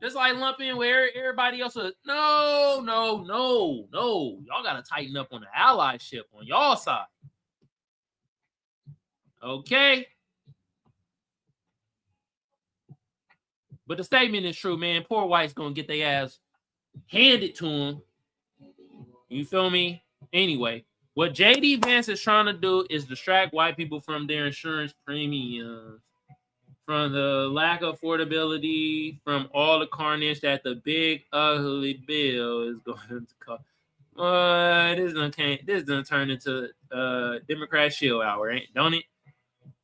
Just like lumping where everybody else is. No. Y'all got to tighten up on the allyship on y'all side. Okay? But the statement is true, man. Poor white's going to get their ass handed to them. You feel me? Anyway, what J.D. Vance is trying to do is distract white people from their insurance premiums, from the lack of affordability, from all the carnage that the big ugly bill is going to cause. This doesn't turn into Democrat shield hour, don't it?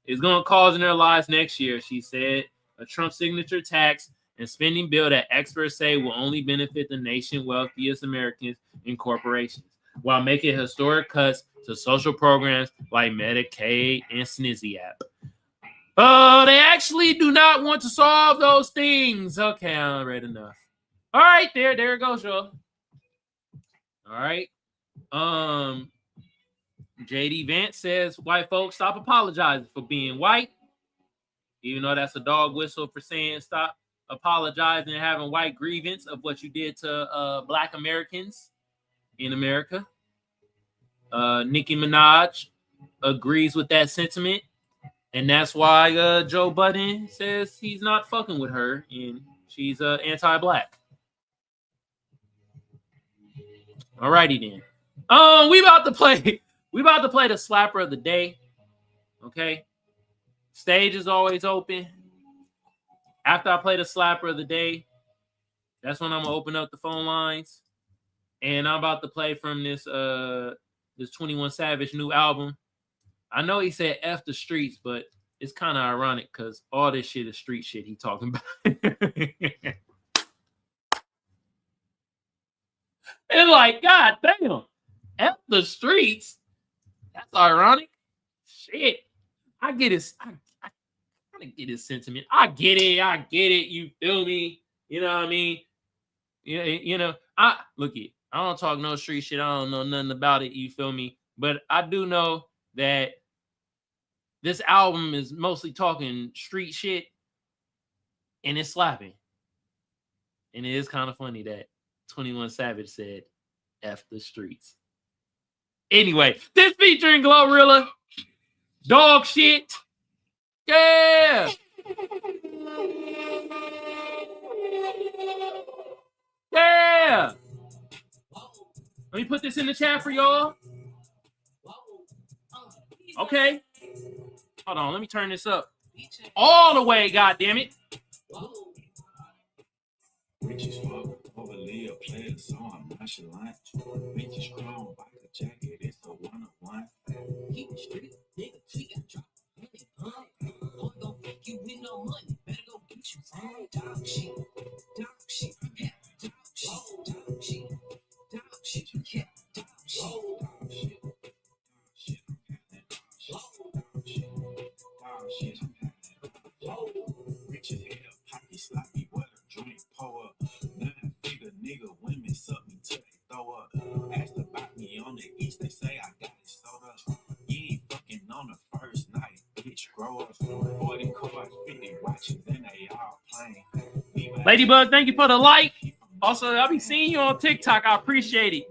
It's going to cause in their lives next year, she said. A Trump signature tax and spending bill that experts say will only benefit the nation's wealthiest Americans and corporations, while making historic cuts to social programs like Medicaid and Snizzy app. They actually do not want to solve those things. Okay, I read enough. All right, there it goes, y'all. All right. J.D. Vance says white folks stop apologizing for being white, even though that's a dog whistle for saying stop apologizing and having white grievance of what you did to Black Americans in America. Nicki Minaj agrees with that sentiment. And that's why Joe Budden says he's not fucking with her and she's anti-black. Alrighty then. We about to play the slapper of the day. Okay. Stage is always open. After I play the slapper of the day, that's when I'm gonna open up the phone lines. And I'm about to play from this 21 Savage new album. I know he said F the streets, but it's kind of ironic because all this shit is street shit he talking about. It's like, God damn, F the streets. That's ironic. Shit. I get his sentiment. I get it. You feel me? You know what I mean? You know, I don't talk no street shit. I don't know nothing about it. You feel me? But I do know that this album is mostly talking street shit and it's slapping. And it is kind of funny that 21 Savage said F the streets. Anyway, this featuring Glorilla. Dog shit. Yeah. Yeah. Let me put this in the chat for y'all. Okay. Hold on. Let me turn this up all the way. God damn it. Riches fuck over Leah players, so I'm nonchalant. Bitches chrome like a jacket, it's a one-on-one. Keep it straight, nigga, she got dropped. Boy, gon' fuck you with no money, better go get you some dog shit. Dog shit, yeah, dog shit, dog shit, dog shit, yeah, dog shit, dog shit, dog shit, dog shit, rich as hell, pocket sloppy, what a joint pour up. 9-figure nigga, women suck me till they throw up. Asked about me on the east, they say I got it soda. You ain't fucking on the first night, bitch, grow up. 40 cars, 50 watches, and they all playing. Ladybug, thank you for the like. Also, I'll be seeing you on TikTok. I appreciate it.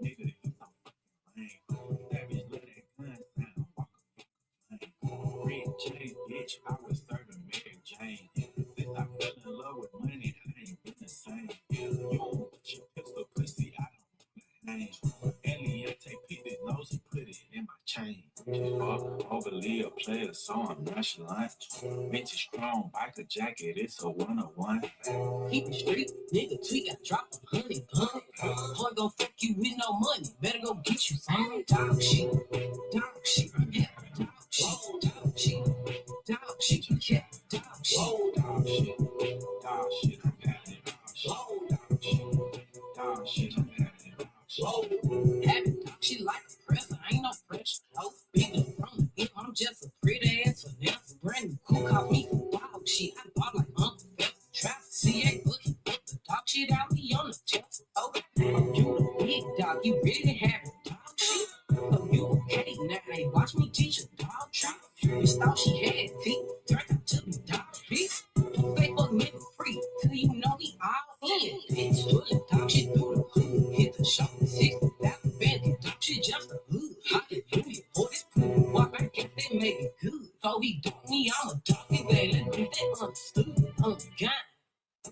Bitch, I was serving Mary Jane. Since I fell in love with money, I ain't been the same. You don't put your pistol pussy, I don't name. Elliot, take his nose and put it in my chain. Overly a player, so I'm nonchalant. Vintage chrome, biker jacket, it's a one-on-one. Keep it straight, nigga, we got dropped 100 pump. Boy, gon' fuck you with no money, better go get you some dog shit. Dog shit, yeah, dog shit, dog shit. Dog shit, yeah, dog shit, dog shit, dog shit, I'm having dog shit, dog shit, I'm having dog shit. Having dog shit like a presser, ain't no pressure. No bigger from the hip, I'm just a pretty ass finesse. Brand new cool call me dog shit. I bought like Uncle Phil. Trap CA bookie, put the dog shit out, we on the chest. Oh, you the big dog, you really having dog shit. Oh, you okay now? Hey, watch me teach a dog trap. Bitch thought she had feet, turned out to be dog piece. Fake fuck nigga free, till you know he all in. me, I'm a doggy, baby. Let's get that understood. God.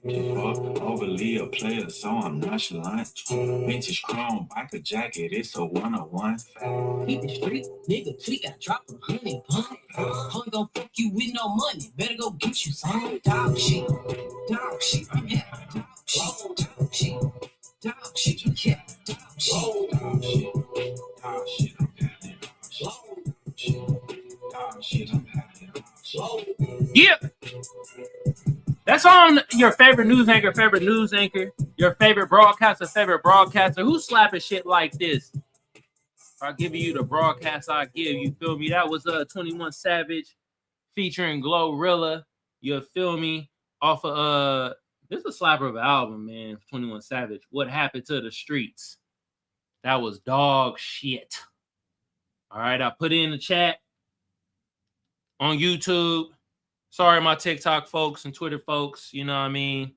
Fuck, overly a player, so I'm nonchalant. Vintage chrome, biker jacket, it's a one-on-one fact. Keep it street, nigga, tweet, got drop a honey bun. Homie gon' fuck you with no money, better go get you some dog shit. Dog shit, I'm happy. Dog shit, dog shit. Dog shit, yeah, dog shit. Dog shit, dog shit, I'm happy. Dog shit, dog shit, I'm happy. Yeah. That's on your favorite news anchor, your favorite broadcaster. Who's slapping shit like this? I'll give you the broadcast I give, you feel me? That was 21 Savage featuring Glorilla, you feel me? Off of this is a slapper of an album, man. 21 Savage. What happened to the streets? That was dog shit. All right, I put it in the chat on YouTube. Sorry, my TikTok folks and Twitter folks. You know what I mean?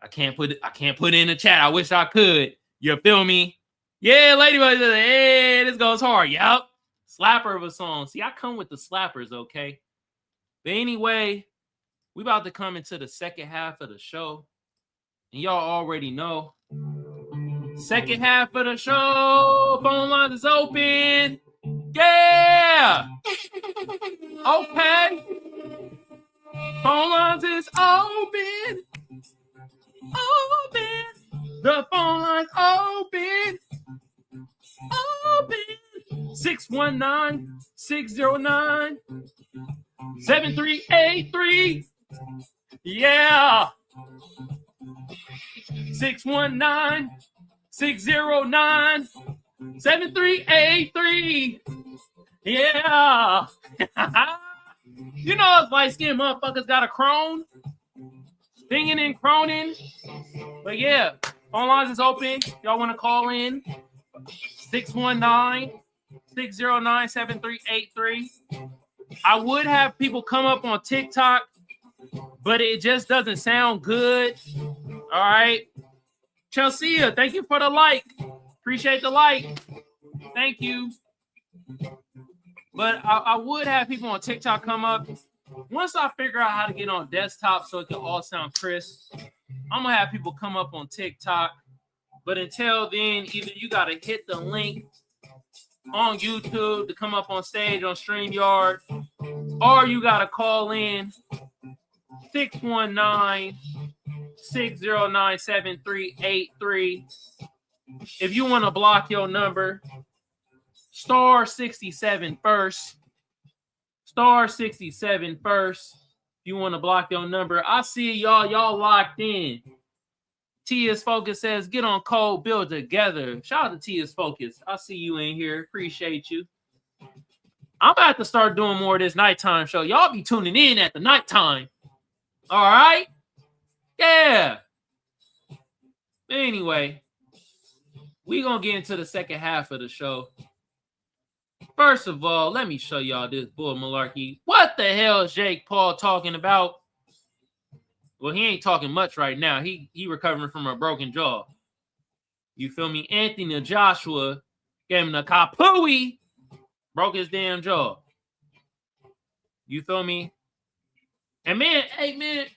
I can't put it in the chat. I wish I could. You feel me? Yeah, Ladybug. Hey, this goes hard. Yep. Slapper of a song. See, I come with the slappers, okay? But anyway, we about to come into the second half of the show. And y'all already know. Second half of the show. Phone lines is open. Yeah. Okay. Phone lines is open. Open. The phone lines open. Open. 619-609-7383. Yeah. 619-609-7383. Yeah. You know us light-skinned motherfuckers got a crone. Stinging and croning. But yeah, phone lines is open. Y'all want to call in? 619-609-7383. I would have people come up on TikTok, but it just doesn't sound good. All right. Chelsea, thank you for the like. Appreciate the like. Thank you. But I would have people on TikTok come up. Once I figure out how to get on desktop so it can all sound crisp, I'm going to have people come up on TikTok. But until then, either you got to hit the link on YouTube to come up on stage on StreamYard, or you got to call in 619-609-7383. If you want to block your number, star 67 first. Star 67 first. If you want to block your number. I see y'all locked in. T.S. Focus says, get on code, build together. Shout out to T.S. Focus. I see you in here. Appreciate you. I'm about to start doing more of this nighttime show. Y'all be tuning in at the nighttime. All right? Yeah. Anyway, we're going to get into the second half of the show. First of all, let me show y'all this bull malarkey. What the hell is Jake Paul talking about? Well, he ain't talking much right now. He recovering from a broken jaw. You feel me? Anthony Joshua gave him the kapooey, broke his damn jaw. You feel me? And man, hey man,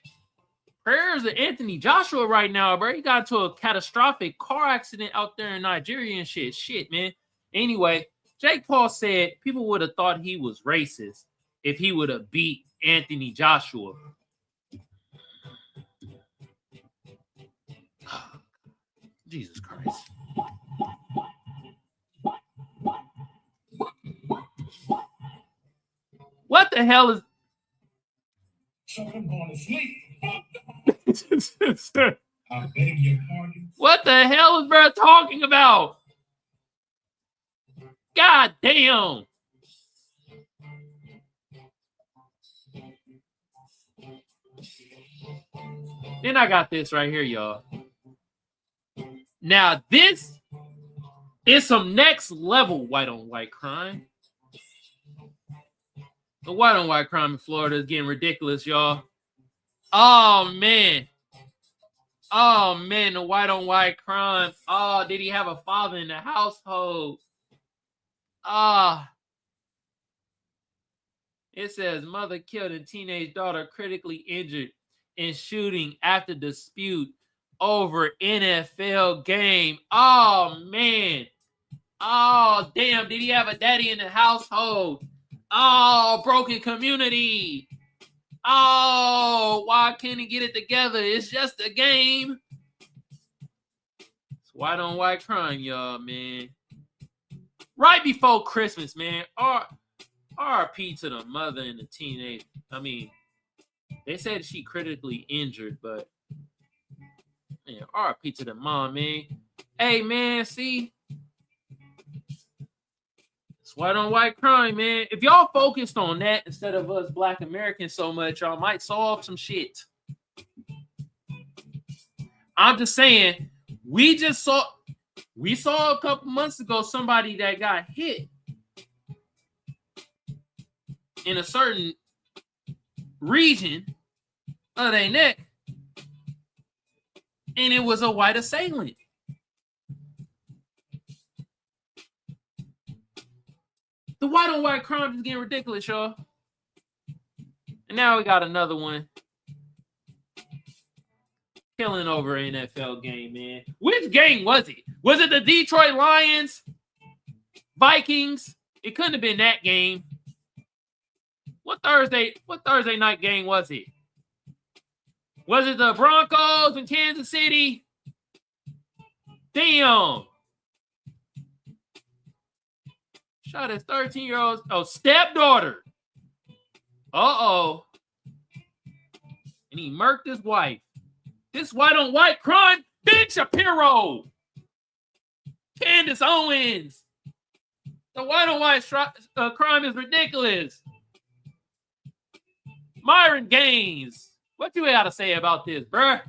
prayers to Anthony Joshua right now, bro. He got into a catastrophic car accident out there in Nigeria and shit. Shit, man. Anyway, Jake Paul said people would have thought he was racist if he would have beat Anthony Joshua. Jesus Christ. What the hell is... So I'm going to sleep. I beg your pardon. What the hell is bro talking about? God damn. Then I got this right here, y'all. Now, this is some next level white on white crime. The white on white crime in Florida is getting ridiculous, y'all. Oh, man. Oh, man, the white on white crime. Oh, did he have a father in the household? Ah. It says mother killed and teenage daughter critically injured in shooting after dispute over NFL game. Oh, man. Oh, damn. Did he have a daddy in the household? Oh, broken community. Oh, why can't he get it together? It's just a game. It's white on white crime, y'all, man. Right before Christmas, man. RP to the mother and the teenage. I mean, they said she critically injured, but man, RP to the mom, man. Hey, man, see? It's white on white crime, man. If y'all focused on that instead of us Black Americans so much, y'all might solve some shit. I'm just saying, we saw a couple months ago somebody that got hit in a certain region of their neck, and it was a white assailant. The white on white crime is getting ridiculous, y'all. And now we got another one. Killing over an NFL game, man. Which game was it? Was it the Detroit Lions? Vikings? It couldn't have been that game. What Thursday night game was it? Was it the Broncos in Kansas City? Damn. Shot his 13-year-old stepdaughter. Uh-oh. And he murked his wife. This white on white crime. Ben Shapiro. Candace Owens. The white on white crime is ridiculous. Myron Gaines. What you got to say about this, bruh?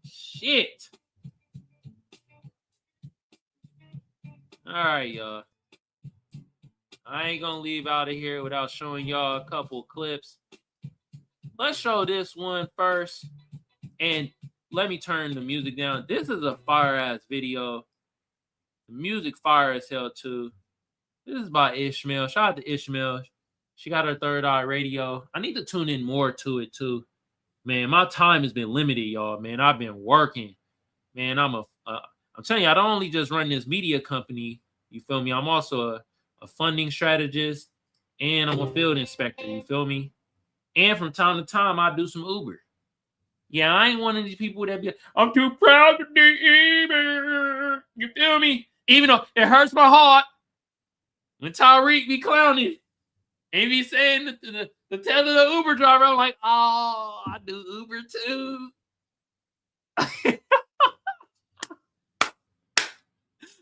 Shit. All right, y'all. I ain't gonna leave out of here without showing y'all a couple clips. Let's show this one first. And let me turn the music down. This is a fire-ass video. The music fire as hell, too. This is by Ishmael. Shout out to Ishmael. She got her third eye radio. I need to tune in more to it, too. Man, my time has been limited, y'all. Man, I've been working. Man, I'm telling you, I don't only just run this media company. You feel me? I'm also a funding strategist, and I'm a field inspector. You feel me? And from time to time, I do some Uber. Yeah, I ain't one of these people that be, I'm too proud to be Uber. You feel me? Even though it hurts my heart when Tyreek be clowning and be saying the tell of the Uber driver, I'm like, oh, I do Uber too.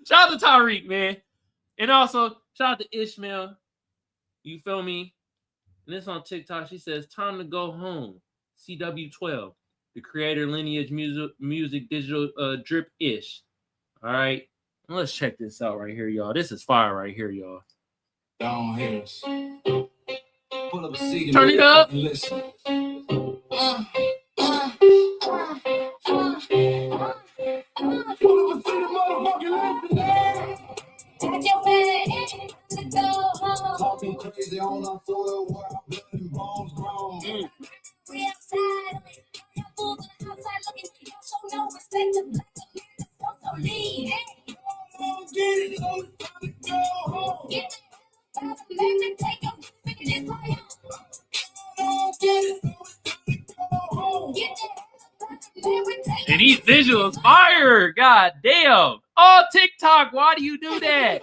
Shout out to Tyreek, man. And also, shout out to Ishmael. You feel me? And this on TikTok. She says, time to go home. CW12. The creator lineage music digital drip-ish. All right. Let's check this out right here, y'all. This is fire right here, y'all. Don't hear us. Pull up a seat. Turn it up. Listen. Talking crazy on our soil where our blood and bones grown. We outside, fools on the outside looking, you show no respect to black America, so leave. Get it, so it's time to go home. Get it, South America, take a look at this fire. Get it, so it's time to go home. Get it. And these visuals fire. God damn. Oh, TikTok, why do you do that?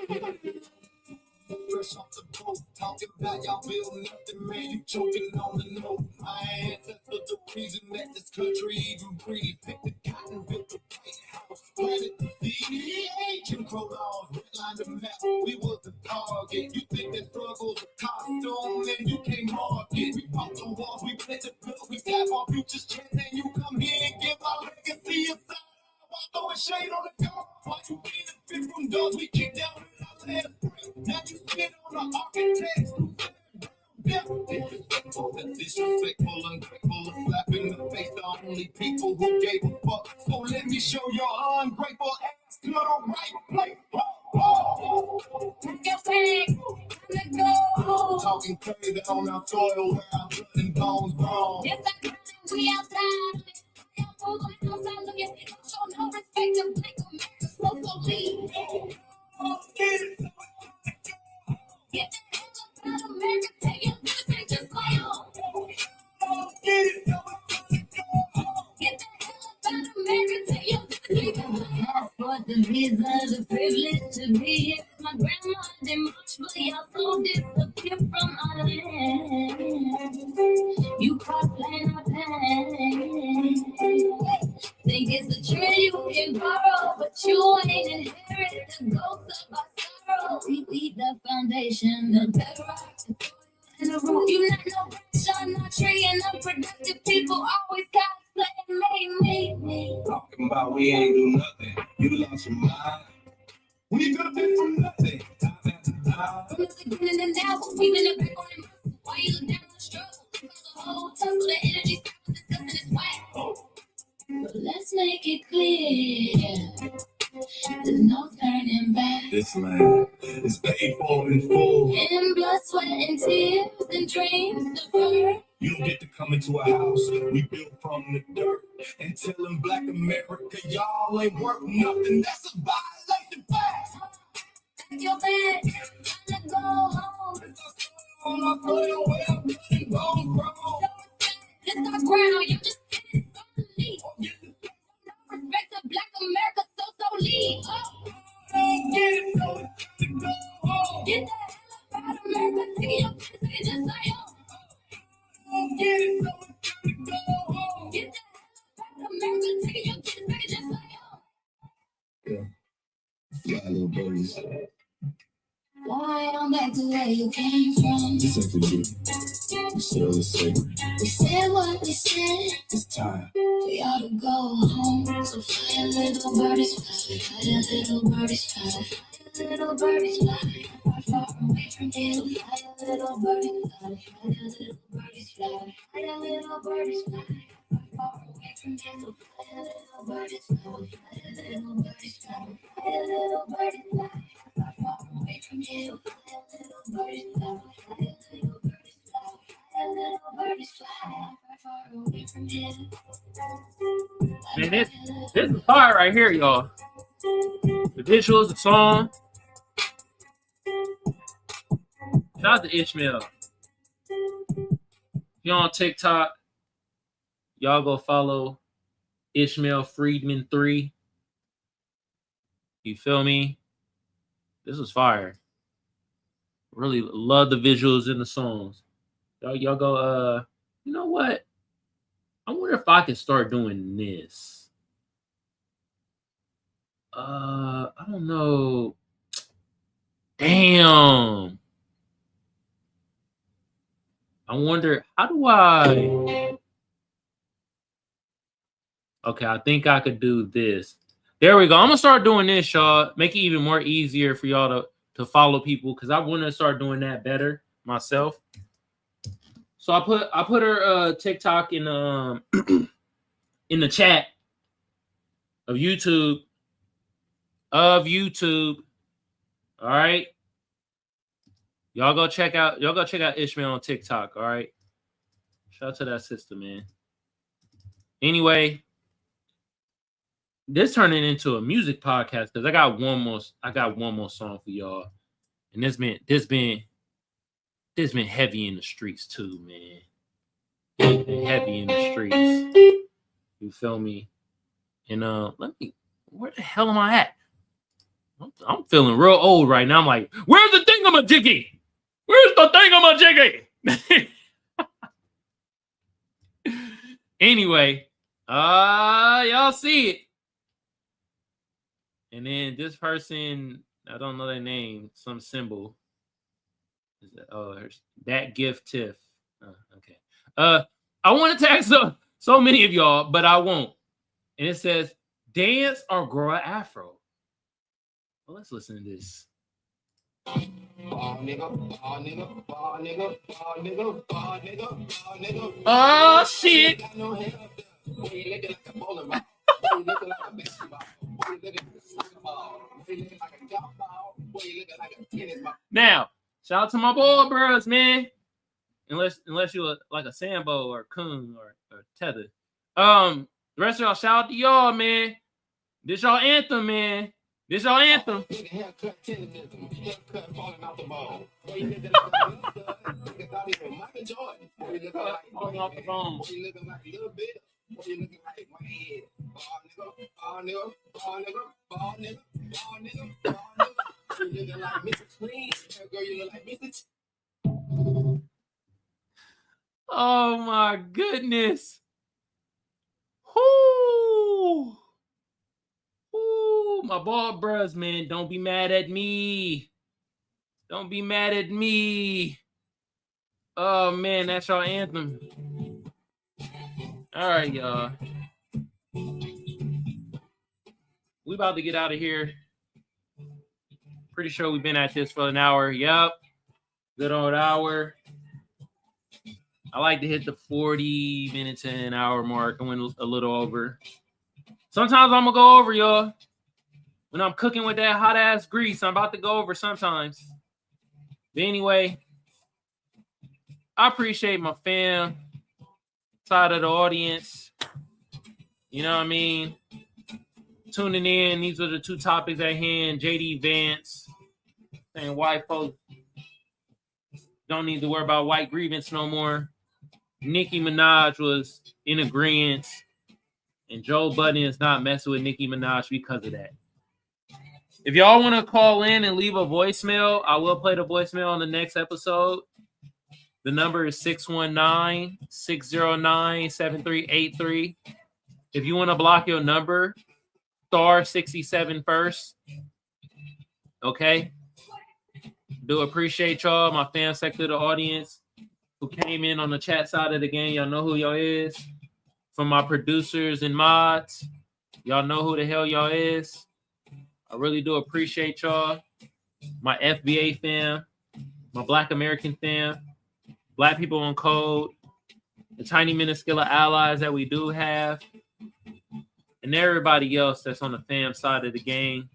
Fresh off the boat, talking about y'all building nothing, man. You choking on the note. My ancestors the reason that this country even breathes. Pick the cotton, built the White House, planted the seed. Jim Crow laws, redlined the map. We was the target. You think that struggle's a costume, and you can't market. We fought the walls, we pledged the blood, we got our futures chance, and you come here and give our legacy a sign. Throwing shade on the door. Why you being a fit from doors? We kicked down in our land. Now you spit on the architects. Disrespectful, ungrateful, and slapping the face the only people who gave a fuck. So let me show your ungrateful ass to the right place. Take your bag, let go. talking crazy on our soil where our blood and bones grown. If I got it, we outside. I'm outside looking. Don't show no respect to Black America. So leave. Get the hell up out of America. Take your business just play on. Get the hell up out of America. Take your business just play on. For the visa, the privilege to be here. My grandma didn't much, but y'all so disappear from our land. You caught playing our pain. Think it's a trend you can borrow, but you ain't inherit the ghost of our sorrow. We lead the foundation, the bedrock, and the root. You not no shine, not tree, and unproductive people always got playing me. Talking about we ain't do nothing. You lost your mind. We built it from nothing. Time after time. From the beginning and now, we've been back on the muscle. Why you look down on the struggle? Because the whole tussle, the energy, discussing is whack. But let's make it clear. There's no turning back. This land is paid for in full. In blood, sweat, and tears, and dreams deferred. You get to come into a house we built from the dirt and tell them Black America, y'all ain't worth nothing. That's a violation back. Pack your bag, time to go home. On my soil where I'm getting bones grown. It's our ground, you just get it slowly. Respect to Black America, so leave. Get it, so it's to go home. Get the hell up out of America, take your business just like home. Get it, so it's to go home. Get the hell up out of America, take your business just like home. Yeah, little buddies. Fly on back to where you came from. Just ain't forget. We still the sacred. We said what we said. It's time. We ought to go home. So fly a little birdies fly. Fly a little birdies fly. Fly a little birdies fly. Far away from here. Fly a little birdies fly. Fly a little birdies fly. Fly a little birdies fly. Far away from here. Fly a little birdies fly. Fly a little birdies fly. Fly a little birdies fly. Far away from here. Fly a little birdies fly. Fly a little birdies fly. Fly a little birdies fly. Far away from here. Man, this is fire right here, y'all. The visuals, the song. Shout out to Ishmael. If you're on TikTok, y'all go follow Ishmael Friedman 3. You feel me? This was fire. Really love the visuals in the songs. Y'all go, you know what? I wonder if I can start doing this. I don't know. Damn. I wonder, how do I? Okay, I think I could do this. There we go. I'm gonna start doing this, y'all. Make it even more easier for y'all to follow people, because I want to start doing that better myself. So I put her TikTok in in the chat of YouTube. All right. Y'all go check out Ishmael on TikTok. All right. Shout out to that sister, man. Anyway, this turning into a music podcast because I got one more song for y'all. And this been heavy in the streets too, man. It's been heavy in the streets. You feel me? And where the hell am I at? I'm feeling real old right now. I'm like, where's the thingamajiggy? Where's the thingamajiggy? Anyway, y'all see it. And then this person, I don't know their name, some symbol. Is that, that gift Tiff. Okay. I want to tag so many of y'all, but I won't. And it says, dance or grow an afro. Well, let's listen to this. Oh, shit. Now, Shout out to my boy bros, man. Unless you like a Sambo or Coon or Tether. The rest of y'all, shout out to y'all, man. This y'all anthem, man. This y'all anthem. Haircut, haircut falling out the ball. Michael Jordan. Falling off the bone. You looking like a little bit. You looking like my head. Ball nigga. You looking like Mr. Clean. Girl, you look like Mr. Oh my goodness. Whoo. Ooh, my ball bros, man. Don't be mad at me. Don't be mad at me. Oh, man, that's our anthem. All right, y'all. We about to get out of here. Pretty sure we've been at this for an hour. Yep. Good old hour. I like to hit the 40 minutes to an hour mark. I went a little over. Sometimes I'm going to go over, y'all. When I'm cooking with that hot-ass grease, I'm about to go over sometimes. But anyway, I appreciate my fam, side of the audience. You know what I mean? Tuning in. These are the two topics at hand. JD Vance saying white folks don't need to worry about white grievance no more. Nicki Minaj was in agreement. And Joe Budden is not messing with Nicki Minaj because of that. If y'all want to call in and leave a voicemail, I will play the voicemail on the next episode. The number is 619-609-7383. If you want to block your number, star 67 first. Okay? Do appreciate y'all, my fan sector of the audience who came in on the chat side of the game. Y'all know who y'all is. From my producers and mods, y'all know who the hell y'all is. I really do appreciate y'all. My FBA fam, my Black American fam, Black people on code, the tiny minuscule allies that we do have, and everybody else that's on the fam side of the game.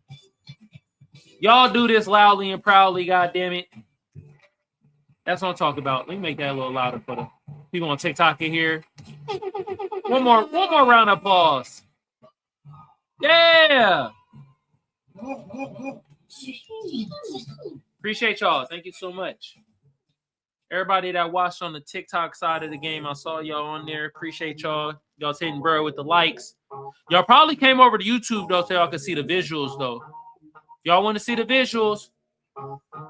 Y'all do this loudly and proudly, goddammit. That's what I'm talking about. Let me make that a little louder for the people on TikTok in here. One more round of applause. Yeah. Appreciate y'all. Thank you so much. Everybody that watched on the TikTok side of the game, I saw y'all on there. Appreciate y'all. Y'all hitting bro with the likes. Y'all probably came over to YouTube though, so y'all can see the visuals though. If y'all want to see the visuals,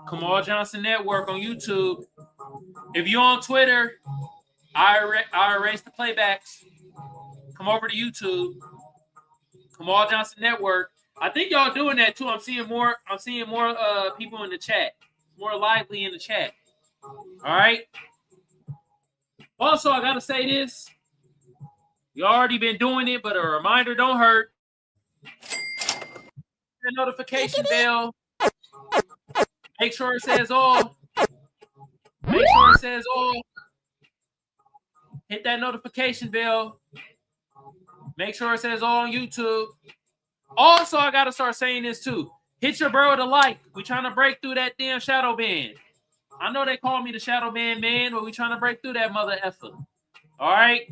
Kamal Johnson Network on YouTube. If you're on Twitter, I erase the playbacks. Come over to YouTube, Kamal Johnson Network. I think y'all doing that too. I'm seeing more people in the chat, more lively in the chat. All right. Also, I gotta say this. You already been doing it, but a reminder don't hurt. The notification bell. Make sure it says all. Make sure it says all. Hit that notification bell. Make sure it says all on YouTube. Also, I got to start saying this too. Hit your bro with a like. We trying to break through that damn shadow ban. I know they call me the shadow ban man, but we trying to break through that mother effer. All right?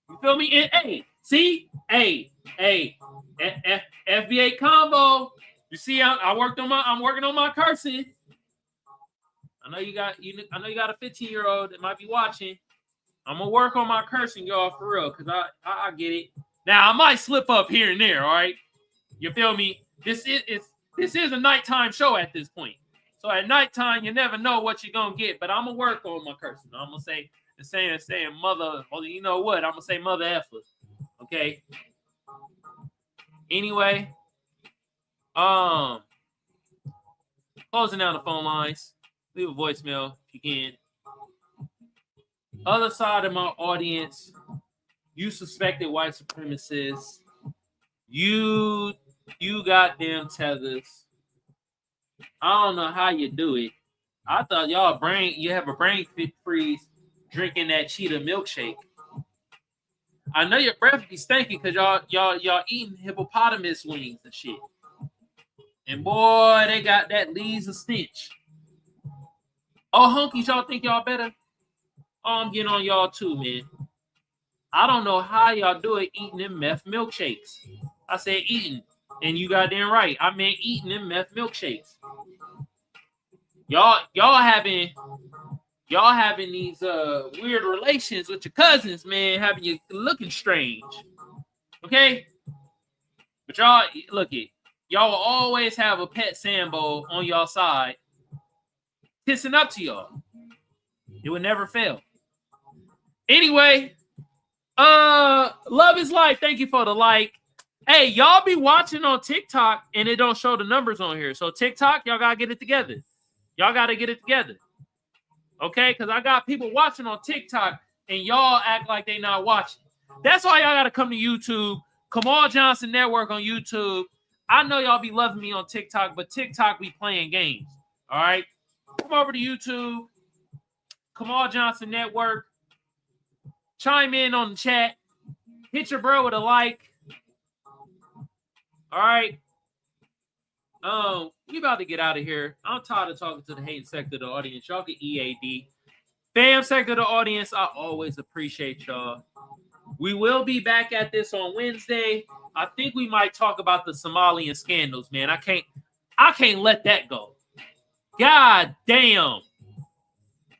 You feel me? And, hey, see? Hey, FBA combo. You see, I'm working on my cursing. I know you got a 15-year-old that might be watching. I'm gonna work on my cursing, y'all, for real, because I get it. Now I might slip up here and there, all right? You feel me? This is a nighttime show at this point. So at nighttime, you never know what you're gonna get, but I'm gonna work on my cursing. I'm gonna say saying mother, well, you know what? I'm gonna say mother effers. Okay. Anyway, closing down the phone lines. Leave a voicemail if you can. Other side of my audience, you suspected white supremacists. You got them tethers. I don't know how you do it. I thought you have a brain freeze drinking that cheetah milkshake. I know your breath be stinking because y'all eating hippopotamus wings and shit. And boy, they got that leaves a stench. Oh, hunkies, y'all think y'all better? Oh, I'm getting on y'all too, man. I don't know how y'all do it eating them meth milkshakes. I said eating, and you got damn right. I meant eating them meth milkshakes. Y'all having these weird relations with your cousins, man, having you looking strange. Okay? But y'all look it. Y'all will always have a pet Sambo on y'all side, kissing up to y'all. It would never fail. Anyway, love is life. Thank you for the like. Hey, y'all be watching on TikTok and it don't show the numbers on here. So TikTok, y'all gotta get it together. Y'all gotta get it together. Okay? Because I got people watching on TikTok and y'all act like they not watching. That's why y'all gotta come to YouTube. Kamal Johnson Network on YouTube. I know y'all be loving me on TikTok, but TikTok be playing games. All right? Come over to YouTube. Kamal Johnson Network. Chime in on the chat. Hit your bro with a like. All right. We about to get out of here. I'm tired of talking to the hating sector of the audience. Y'all get EAD. Fam sector of the audience, I always appreciate y'all. We will be back at this on Wednesday. I think we might talk about the Somalian scandals, man. I can't let that go. God damn.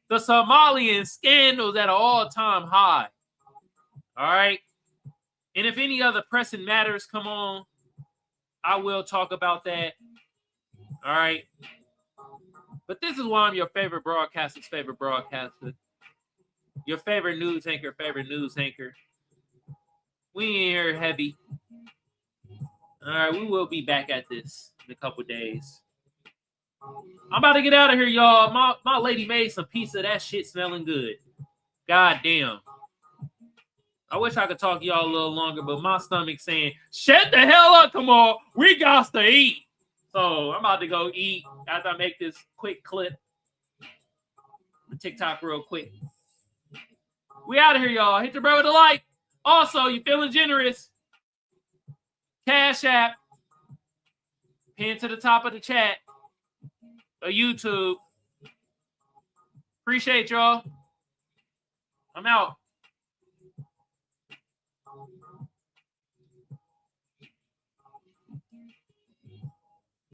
The Somalian scandals at an all-time high. All right. And if any other pressing matters come on, I will talk about that. All right. But this is why I'm your favorite broadcaster's favorite broadcaster. Your favorite news anchor. We ain't here heavy. All right. We will be back at this in a couple days. I'm about to get out of here, y'all. My lady made some pizza. That shit smelling good. God damn. I wish I could talk to y'all a little longer, but my stomach's saying, shut the hell up, Kamal. We got to eat. So I'm about to go eat after I make this quick clip. TikTok real quick. We out of here, y'all. Hit your bro with a like. Also, you feeling generous? Cash App. Pin to the top of the chat. Or YouTube. Appreciate y'all. I'm out.